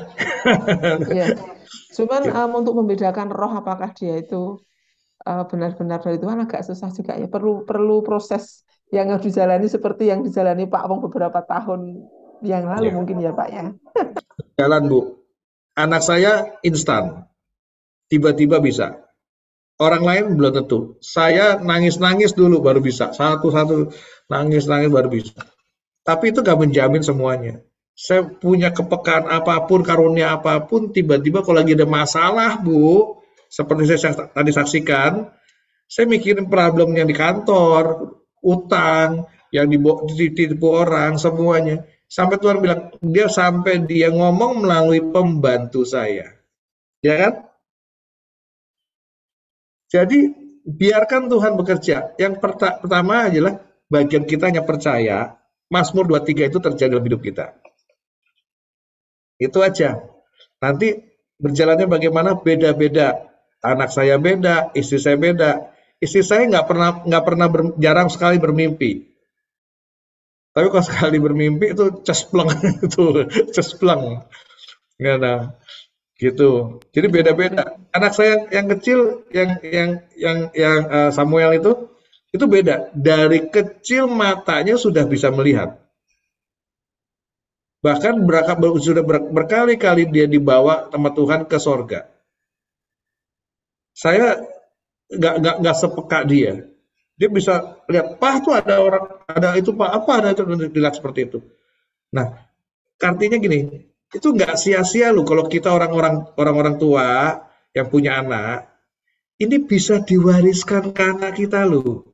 Iya. Cuman untuk membedakan roh apakah dia itu benar-benar dari Tuhan agak susah juga ya. Perlu perlu proses yang harus dijalani seperti yang dijalani Pak Wong beberapa tahun yang lalu Ya. mungkin ya Pak ya. Jalan Bu. Anak saya instan. Tiba-tiba bisa. Orang lain belum tentu. Saya nangis-nangis dulu baru bisa. Satu-satu nangis-nangis baru bisa. Tapi itu gak menjamin semuanya. Saya punya kepekaan apapun, karunia apapun, tiba-tiba kalau lagi ada masalah, Bu, seperti saya tadi saksikan, saya mikirin problem yang di kantor, utang, yang ditipu orang, semuanya. Sampai Tuhan bilang, dia ngomong melalui pembantu saya. Ya kan? Jadi biarkan Tuhan bekerja. Yang pertama adalah bagian kita hanya percaya Mazmur 23 itu terjadi dalam hidup kita. Itu aja. Nanti berjalannya bagaimana beda-beda. Anak saya beda, istri saya beda. Istri saya nggak pernah jarang sekali bermimpi. Tapi kalau sekali bermimpi itu cespleng itu cespleng. Nggak ada. Gitu. Jadi beda-beda. Anak saya yang kecil, yang Samuel itu beda. Dari kecil matanya sudah bisa melihat. Bahkan sudah berkali-kali dia dibawa sama Tuhan ke sorga. Saya nggak sepeka dia. Dia bisa lihat, Pak tuh ada orang, ada itu Pak, apa ada itu dilihat seperti itu. Nah, artinya gini, itu nggak sia-sia loh kalau kita orang-orang tua yang punya anak, ini bisa diwariskan ke anak kita loh.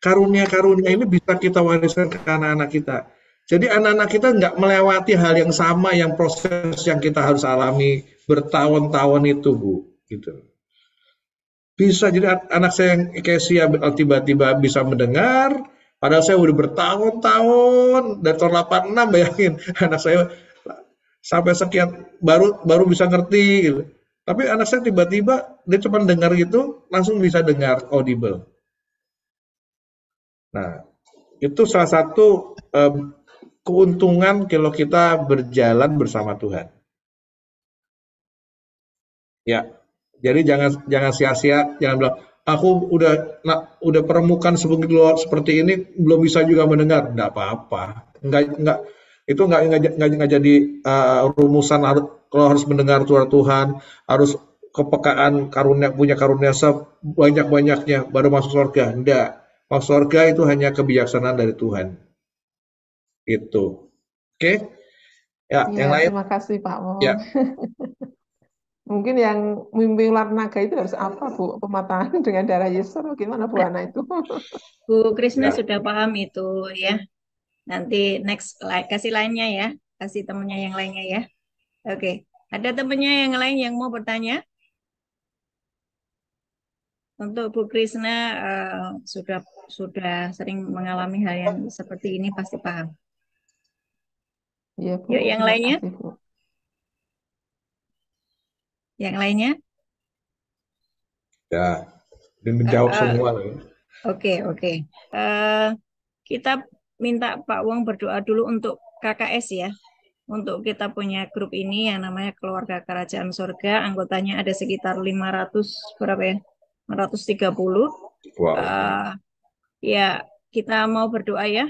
Karunia-karunia ini bisa kita wariskan ke anak-anak kita. Jadi anak-anak kita nggak melewati hal yang sama, yang proses yang kita harus alami bertahun-tahun itu, Bu. Gitu. Bisa jadi anak saya yang Kesia tiba-tiba bisa mendengar, padahal saya udah bertahun-tahun dari tahun 86 bayangin anak saya sampai sekian baru bisa ngerti gitu. Tapi anak saya tiba-tiba dia cuma dengar gitu langsung bisa dengar audible. Nah, itu salah satu keuntungan kalau kita berjalan bersama Tuhan. Ya, jadi jangan sia-sia, jangan bilang aku udah permukaan seperti ini belum bisa juga mendengar, enggak apa-apa. Enggak itu enggak jadi rumusan kalau harus mendengar suara Tuhan, harus kepekaan punya karunia sebanyak-banyaknya baru masuk surga. Enggak. Masuk surga itu hanya kebijaksanaan dari Tuhan. Itu. Oke? Ya, Iya, yang lain terima kasih Pak Wong. ya. Mungkin yang mimpi ular naga itu harus apa Bu? Pematangan dengan darah Yesus atau gimana Bu Ana itu? Bu Krisna Ya. sudah paham itu ya. Nanti next kasih lainnya ya, kasih temennya yang lainnya ya. Oke, ada temennya yang lain yang mau bertanya? Untuk Bu Krisna sudah sering mengalami hal yang seperti ini pasti paham. Iya Bu, Yuk yang terima lainnya, kasih Bu. yang lainnya. Ya, dan Eh, menjawab eh, semua loh. Oke, oke. Kita minta Pak Wong berdoa dulu untuk KKS ya, untuk kita punya grup ini yang namanya Keluarga Kerajaan Surga. Anggotanya ada sekitar 500 berapa ya? 530. Wow. Ya, kita mau berdoa ya.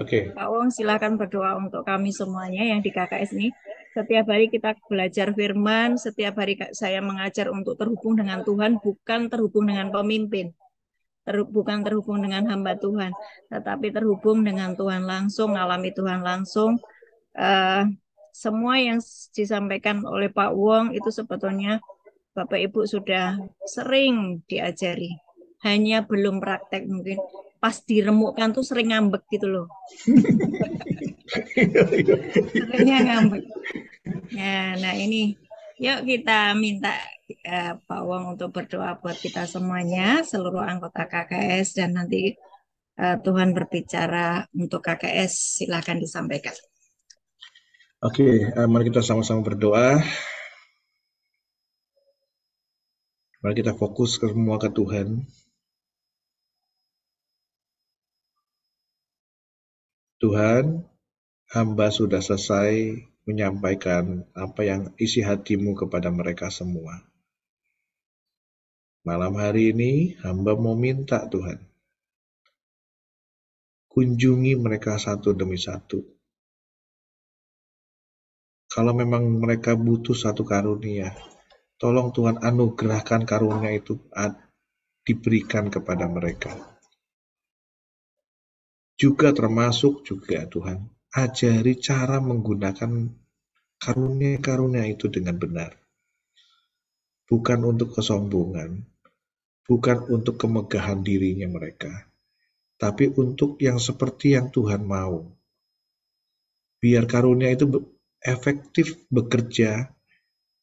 Oke. Pak Wong silakan berdoa untuk kami semuanya yang di KKS ini. Setiap hari kita belajar firman, setiap hari saya mengajar untuk terhubung dengan Tuhan, bukan terhubung dengan pemimpin. Bukan terhubung dengan hamba Tuhan, tetapi terhubung dengan Tuhan langsung, alami Tuhan langsung. Semua yang disampaikan oleh Pak Wong itu sebetulnya Bapak Ibu sudah sering diajari, hanya belum praktek mungkin. Pas diremukkan tuh sering ngambek gitu loh. Seringnya ngambek. Ya, nah ini yuk kita minta Pak Wong untuk berdoa buat kita semuanya, seluruh anggota KKS, dan nanti Tuhan berbicara untuk KKS. Silakan disampaikan. Oke, mari kita sama-sama berdoa. Mari kita fokus semua ke Tuhan. Tuhan, hamba sudah selesai menyampaikan apa yang isi hatimu kepada mereka semua. Malam hari ini, hamba mau minta Tuhan, kunjungi mereka satu demi satu. Kalau memang mereka butuh satu karunia, tolong Tuhan anugerahkan karunia itu diberikan kepada mereka. Juga termasuk juga Tuhan, ajari cara menggunakan karunia-karunia itu dengan benar. Bukan untuk kesombongan, bukan untuk kemegahan dirinya mereka, tapi untuk yang seperti yang Tuhan mau. Biar karunia itu efektif bekerja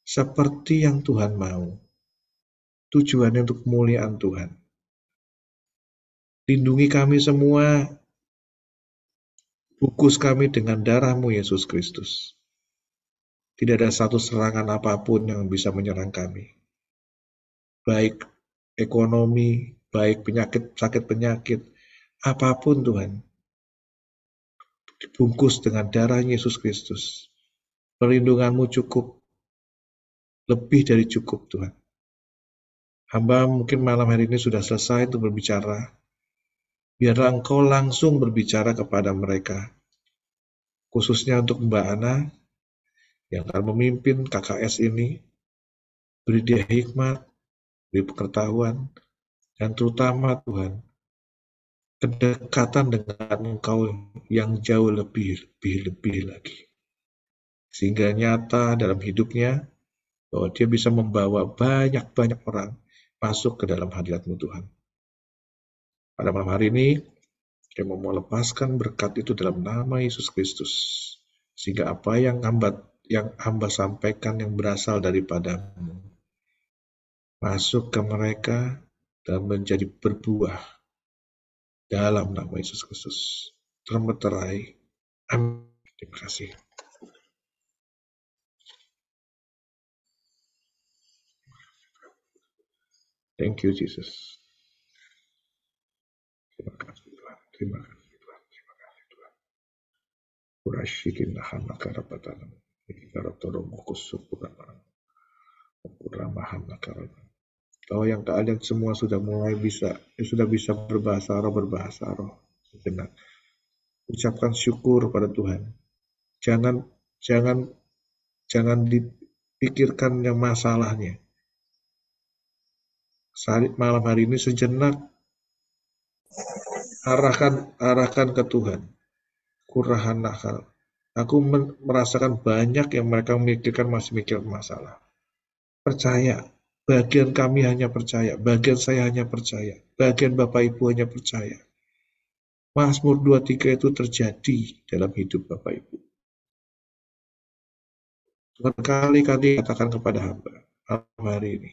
seperti yang Tuhan mau. Tujuannya untuk kemuliaan Tuhan. Lindungi kami semua, bungkus kami dengan darah-Mu Yesus Kristus. Tidak ada satu serangan apapun yang bisa menyerang kami. Baik ekonomi, baik sakit penyakit, apapun Tuhan. Dibungkus dengan darah Yesus Kristus. Perlindungan-Mu cukup, lebih dari cukup Tuhan. Hamba mungkin malam hari ini sudah selesai untuk berbicara. Biarlah Engkau langsung berbicara kepada mereka. Khususnya untuk Mbak Ana, yang akan memimpin KKS ini, beri dia hikmat, beri pengetahuan, dan terutama Tuhan, kedekatan dengan Engkau yang jauh lebih lagi. Sehingga nyata dalam hidupnya, bahwa dia bisa membawa banyak orang masuk ke dalam hadirat-Mu Tuhan. Pada malam hari ini, saya mau melepaskan berkat itu dalam nama Yesus Kristus. Sehingga apa yang hamba sampaikan yang berasal daripada-Mu masuk ke mereka dan menjadi berbuah dalam nama Yesus Kristus. Termeterai. Amin. Terima kasih. Thank you, Jesus. Terima kasih Tuhan. Terima kasih Tuhan. Terima kasih Tuhan. Urashikin lahana karapatan. Kalau yang kalian semua sudah mulai bisa berbahasa roh sejenak. Ucapkan syukur pada Tuhan. Jangan dipikirkan yang masalahnya. Malam hari ini sejenak arahkan ke Tuhan. Kurahan nakal. Aku merasakan banyak yang mereka masih mikir masalah. Percaya, bagian kami hanya percaya, bagian saya hanya percaya, bagian Bapak Ibu hanya percaya. Mazmur 23 itu terjadi dalam hidup Bapak Ibu. Berkali-kali katakan kepada hamba hari ini,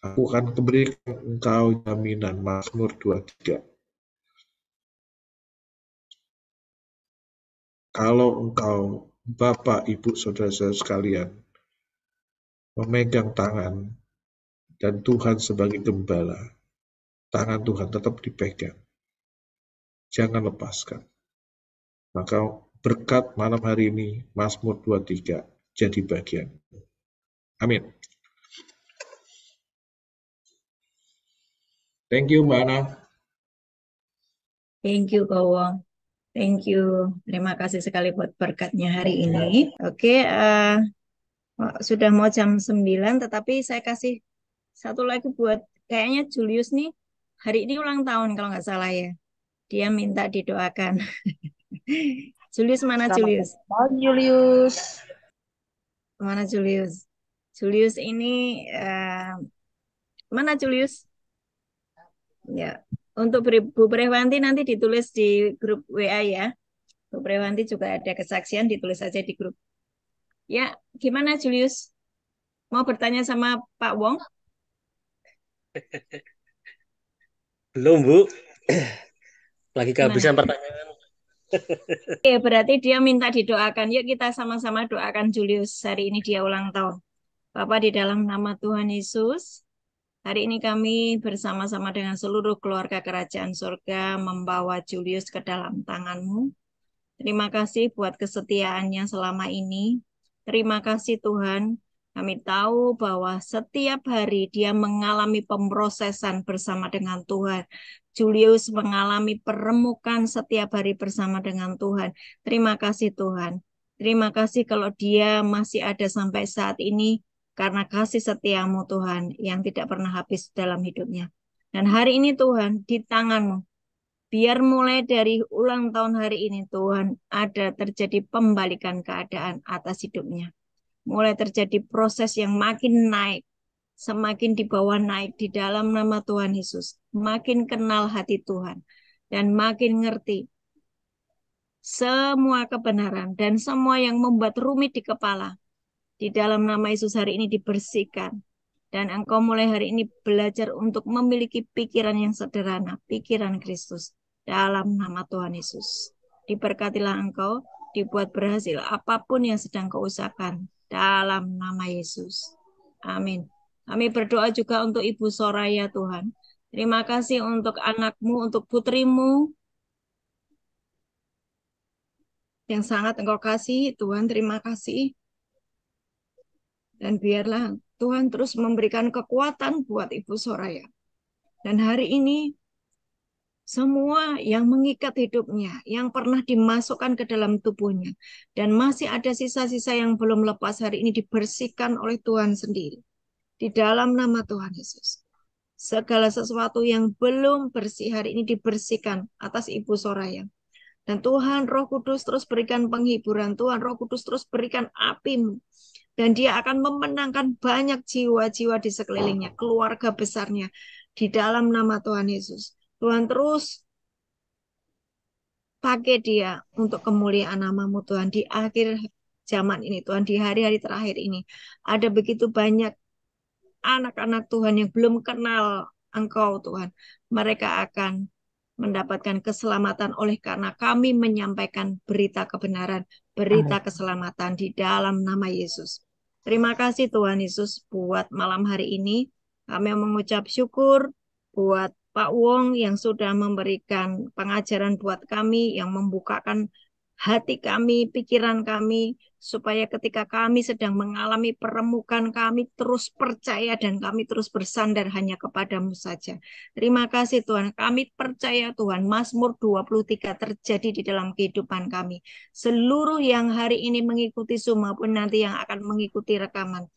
aku akan berikan engkau jaminan. Mazmur 23. Kalau engkau, Bapak, Ibu, Saudara-saudara sekalian, memegang tangan dan Tuhan sebagai gembala, tangan Tuhan tetap dipegang. Jangan lepaskan. Maka berkat malam hari ini, Mazmur 23, jadi bagian. Amin. Thank you, Mbak Ana. Thank you, Kak Wong. Thank you. Terima kasih sekali buat berkatnya hari ini. Oke, sudah mau jam 9, tetapi saya kasih satu lagi buat, kayaknya Julius nih, hari ini ulang tahun kalau nggak salah ya. Dia minta didoakan. Julius, mana Selamat Julius? ulang tahun, Julius. Mana Julius? Julius ini, mana Julius? Ya, untuk Bu Prewanti nanti ditulis di grup WA ya. Bu Prewanti juga ada kesaksian, ditulis aja di grup. Ya, gimana Julius? Mau bertanya sama Pak Wong? Belum, Bu. Lagi kehabisan Nah, pertanyaan. oke, berarti dia minta didoakan. Yuk kita sama-sama doakan Julius. Hari ini dia ulang tahun. Bapak, di dalam nama Tuhan Yesus, hari ini kami bersama-sama dengan seluruh keluarga kerajaan surga membawa Julius ke dalam tangan-Mu. Terima kasih buat kesetiaannya selama ini. Terima kasih Tuhan. Kami tahu bahwa setiap hari dia mengalami pemrosesan bersama dengan Tuhan. Julius mengalami peremukan setiap hari bersama dengan Tuhan. Terima kasih Tuhan. Terima kasih kalau dia masih ada sampai saat ini karena kasih setiamu Tuhan yang tidak pernah habis dalam hidupnya. Dan hari ini Tuhan di tangan-Mu. Biar mulai dari ulang tahun hari ini Tuhan ada terjadi pembalikan keadaan atas hidupnya. Mulai terjadi proses yang makin naik, semakin di bawah naik di dalam nama Tuhan Yesus. Makin kenal hati Tuhan dan makin ngerti semua kebenaran dan semua yang membuat rumit di kepala. Di dalam nama Yesus hari ini dibersihkan. Dan engkau mulai hari ini belajar untuk memiliki pikiran yang sederhana, pikiran Kristus. Dalam nama Tuhan Yesus. Diberkatilah engkau, dibuat berhasil apapun yang sedang kau usahakan. Dalam nama Yesus. Amin. Kami berdoa juga untuk Ibu Soraya Tuhan. Terima kasih untuk anakmu, untuk putrimu, yang sangat engkau kasih. Tuhan, terima kasih. Dan biarlah Tuhan terus memberikan kekuatan buat Ibu Soraya. Dan hari ini, semua yang mengikat hidupnya, yang pernah dimasukkan ke dalam tubuhnya, dan masih ada sisa-sisa yang belum lepas hari ini dibersihkan oleh Tuhan sendiri. Di dalam nama Tuhan Yesus. Segala sesuatu yang belum bersih hari ini dibersihkan atas Ibu Soraya. Dan Tuhan Roh Kudus terus berikan penghiburan, Tuhan Roh Kudus terus berikan api-Mu. Dan dia akan memenangkan banyak jiwa-jiwa di sekelilingnya, keluarga besarnya, di dalam nama Tuhan Yesus. Tuhan terus pakai dia untuk kemuliaan nama-Mu Tuhan di akhir zaman ini Tuhan, di hari-hari terakhir ini. Ada begitu banyak anak-anak Tuhan yang belum kenal Engkau Tuhan. Mereka akan mendapatkan keselamatan oleh karena kami menyampaikan berita kebenaran, berita keselamatan di dalam nama Yesus. Terima kasih Tuhan Yesus buat malam hari ini. Kami mengucap syukur buat Pak Wong yang sudah memberikan pengajaran buat kami, yang membukakan hati kami, pikiran kami, supaya ketika kami sedang mengalami peremukan, kami terus percaya dan kami terus bersandar hanya kepadamu saja. Terima kasih Tuhan, kami percaya Tuhan, Mazmur 23 terjadi di dalam kehidupan kami. Seluruh yang hari ini mengikuti Zoom maupun nanti yang akan mengikuti rekaman,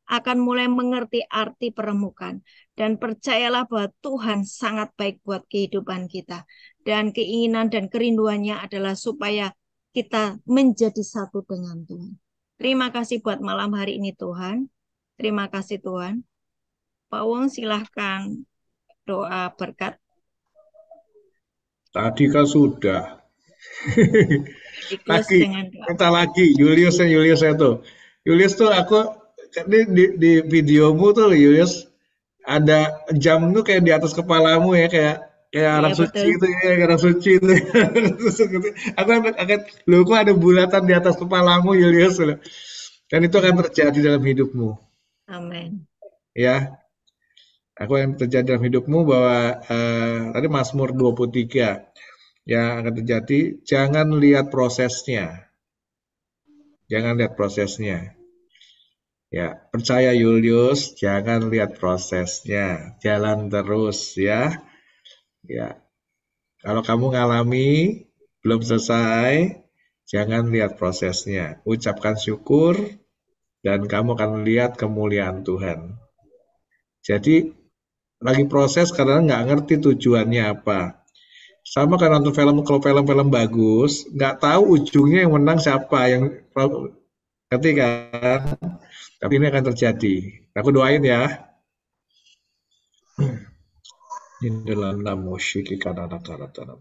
akan mulai mengerti arti peremukan. Dan percayalah bahwa Tuhan sangat baik buat kehidupan kita. Dan keinginan dan kerinduannya adalah supaya kita menjadi satu dengan Tuhan. Terima kasih buat malam hari ini Tuhan. Terima kasih Tuhan. Pak Wong silahkan doa berkat. Tadi kan sudah. Lagi dengan doa. Minta lagi, Julius itu. Julius tuh aku ini di videomu tuh Julius ada jam tuh kayak di atas kepalamu ya, kayak orang suci itu ya, orang suci itu. Aku akan lu kok ada bulatan di atas kepalamu Julius. Dan itu akan terjadi dalam hidupmu. Amin. Ya. Aku yang terjadi dalam hidupmu bahwa tadi Mazmur 23. yang akan terjadi, jangan lihat prosesnya. Jangan lihat prosesnya. Ya, percaya Julius, jangan lihat prosesnya. Jalan terus ya. Ya, kalau kamu ngalami belum selesai, jangan lihat prosesnya. Ucapkan syukur dan kamu akan lihat kemuliaan Tuhan. Jadi lagi proses karena nggak ngerti tujuannya apa. Sama kan nonton film, kalau film-film bagus, nggak tahu ujungnya yang menang siapa, yang ngerti kan? Tapi ini akan terjadi. Aku doain ya. In dalam nama syiki kanana karatana.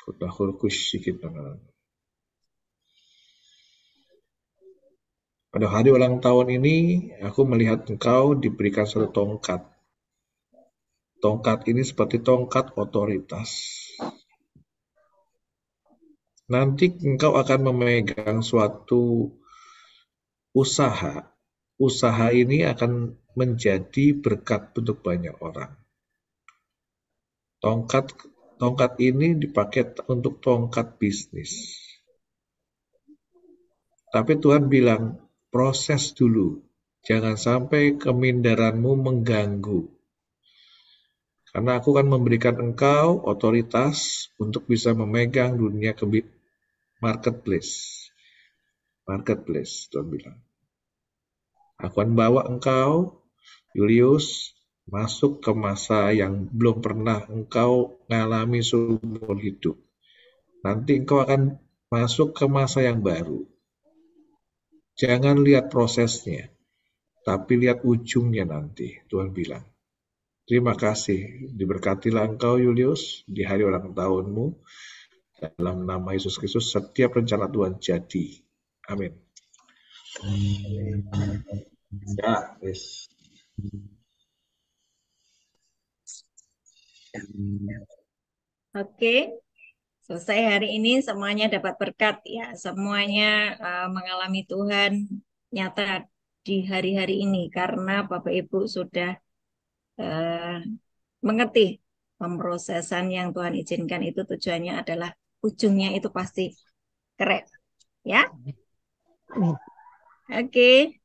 Kutahul kusyiki tanah. Pada hari ulang tahun ini, aku melihat engkau diberikan satu tongkat. Tongkat ini seperti tongkat otoritas. Nanti engkau akan memegang suatu usaha. Usaha ini akan menjadi berkat untuk banyak orang. Tongkat ini dipakai untuk tongkat bisnis. Tapi Tuhan bilang, proses dulu. Jangan sampai kemindaranmu mengganggu. Karena aku akan memberikan engkau otoritas untuk bisa memegang dunia marketplace. Marketplace, Tuhan bilang. Aku akan bawa engkau, Julius, masuk ke masa yang belum pernah engkau ngalami seumur hidup. Nanti engkau akan masuk ke masa yang baru. Jangan lihat prosesnya, tapi lihat ujungnya nanti, Tuhan bilang. Terima kasih, diberkatilah engkau Julius di hari ulang tahunmu. Dalam nama Yesus Kristus, setiap rencana Tuhan jadi. Amin. Ya, yes. Oke, selesai hari ini semuanya dapat berkat ya. Semuanya mengalami Tuhan nyata di hari-hari ini karena Bapak Ibu sudah mengerti pemrosesan yang Tuhan izinkan itu tujuannya adalah ujungnya itu pasti keren ya. Oke.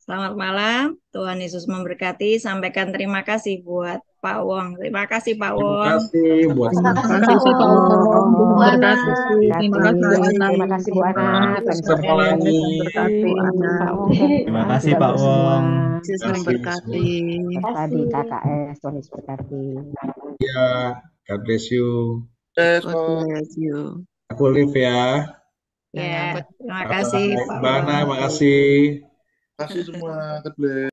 Selamat malam, Tuhan Yesus memberkati. Sampaikan terima kasih buat Pak Wong. Terima kasih Pak Terima Wong. kasih buat Terima kasih semua. Pak Wong. Bu Ana. Terima kasih Bu Ana. Terima kasih Bu Ana. Yesus Tuhan memberkati. memberkati. Bu Ana. Pak Wong dan Terima Pak kasih juga Pak untuk semua. Wong. Yesus Terima kasih memberkati. semua. Tadi KKS, Tuhan Yesus berkati. Ya, God bless you. God bless you. Aku live ya. Ya, terima Bye-bye. kasih Pak Mbak Ana, Wong. makasih. Terima kasih semua. God bless.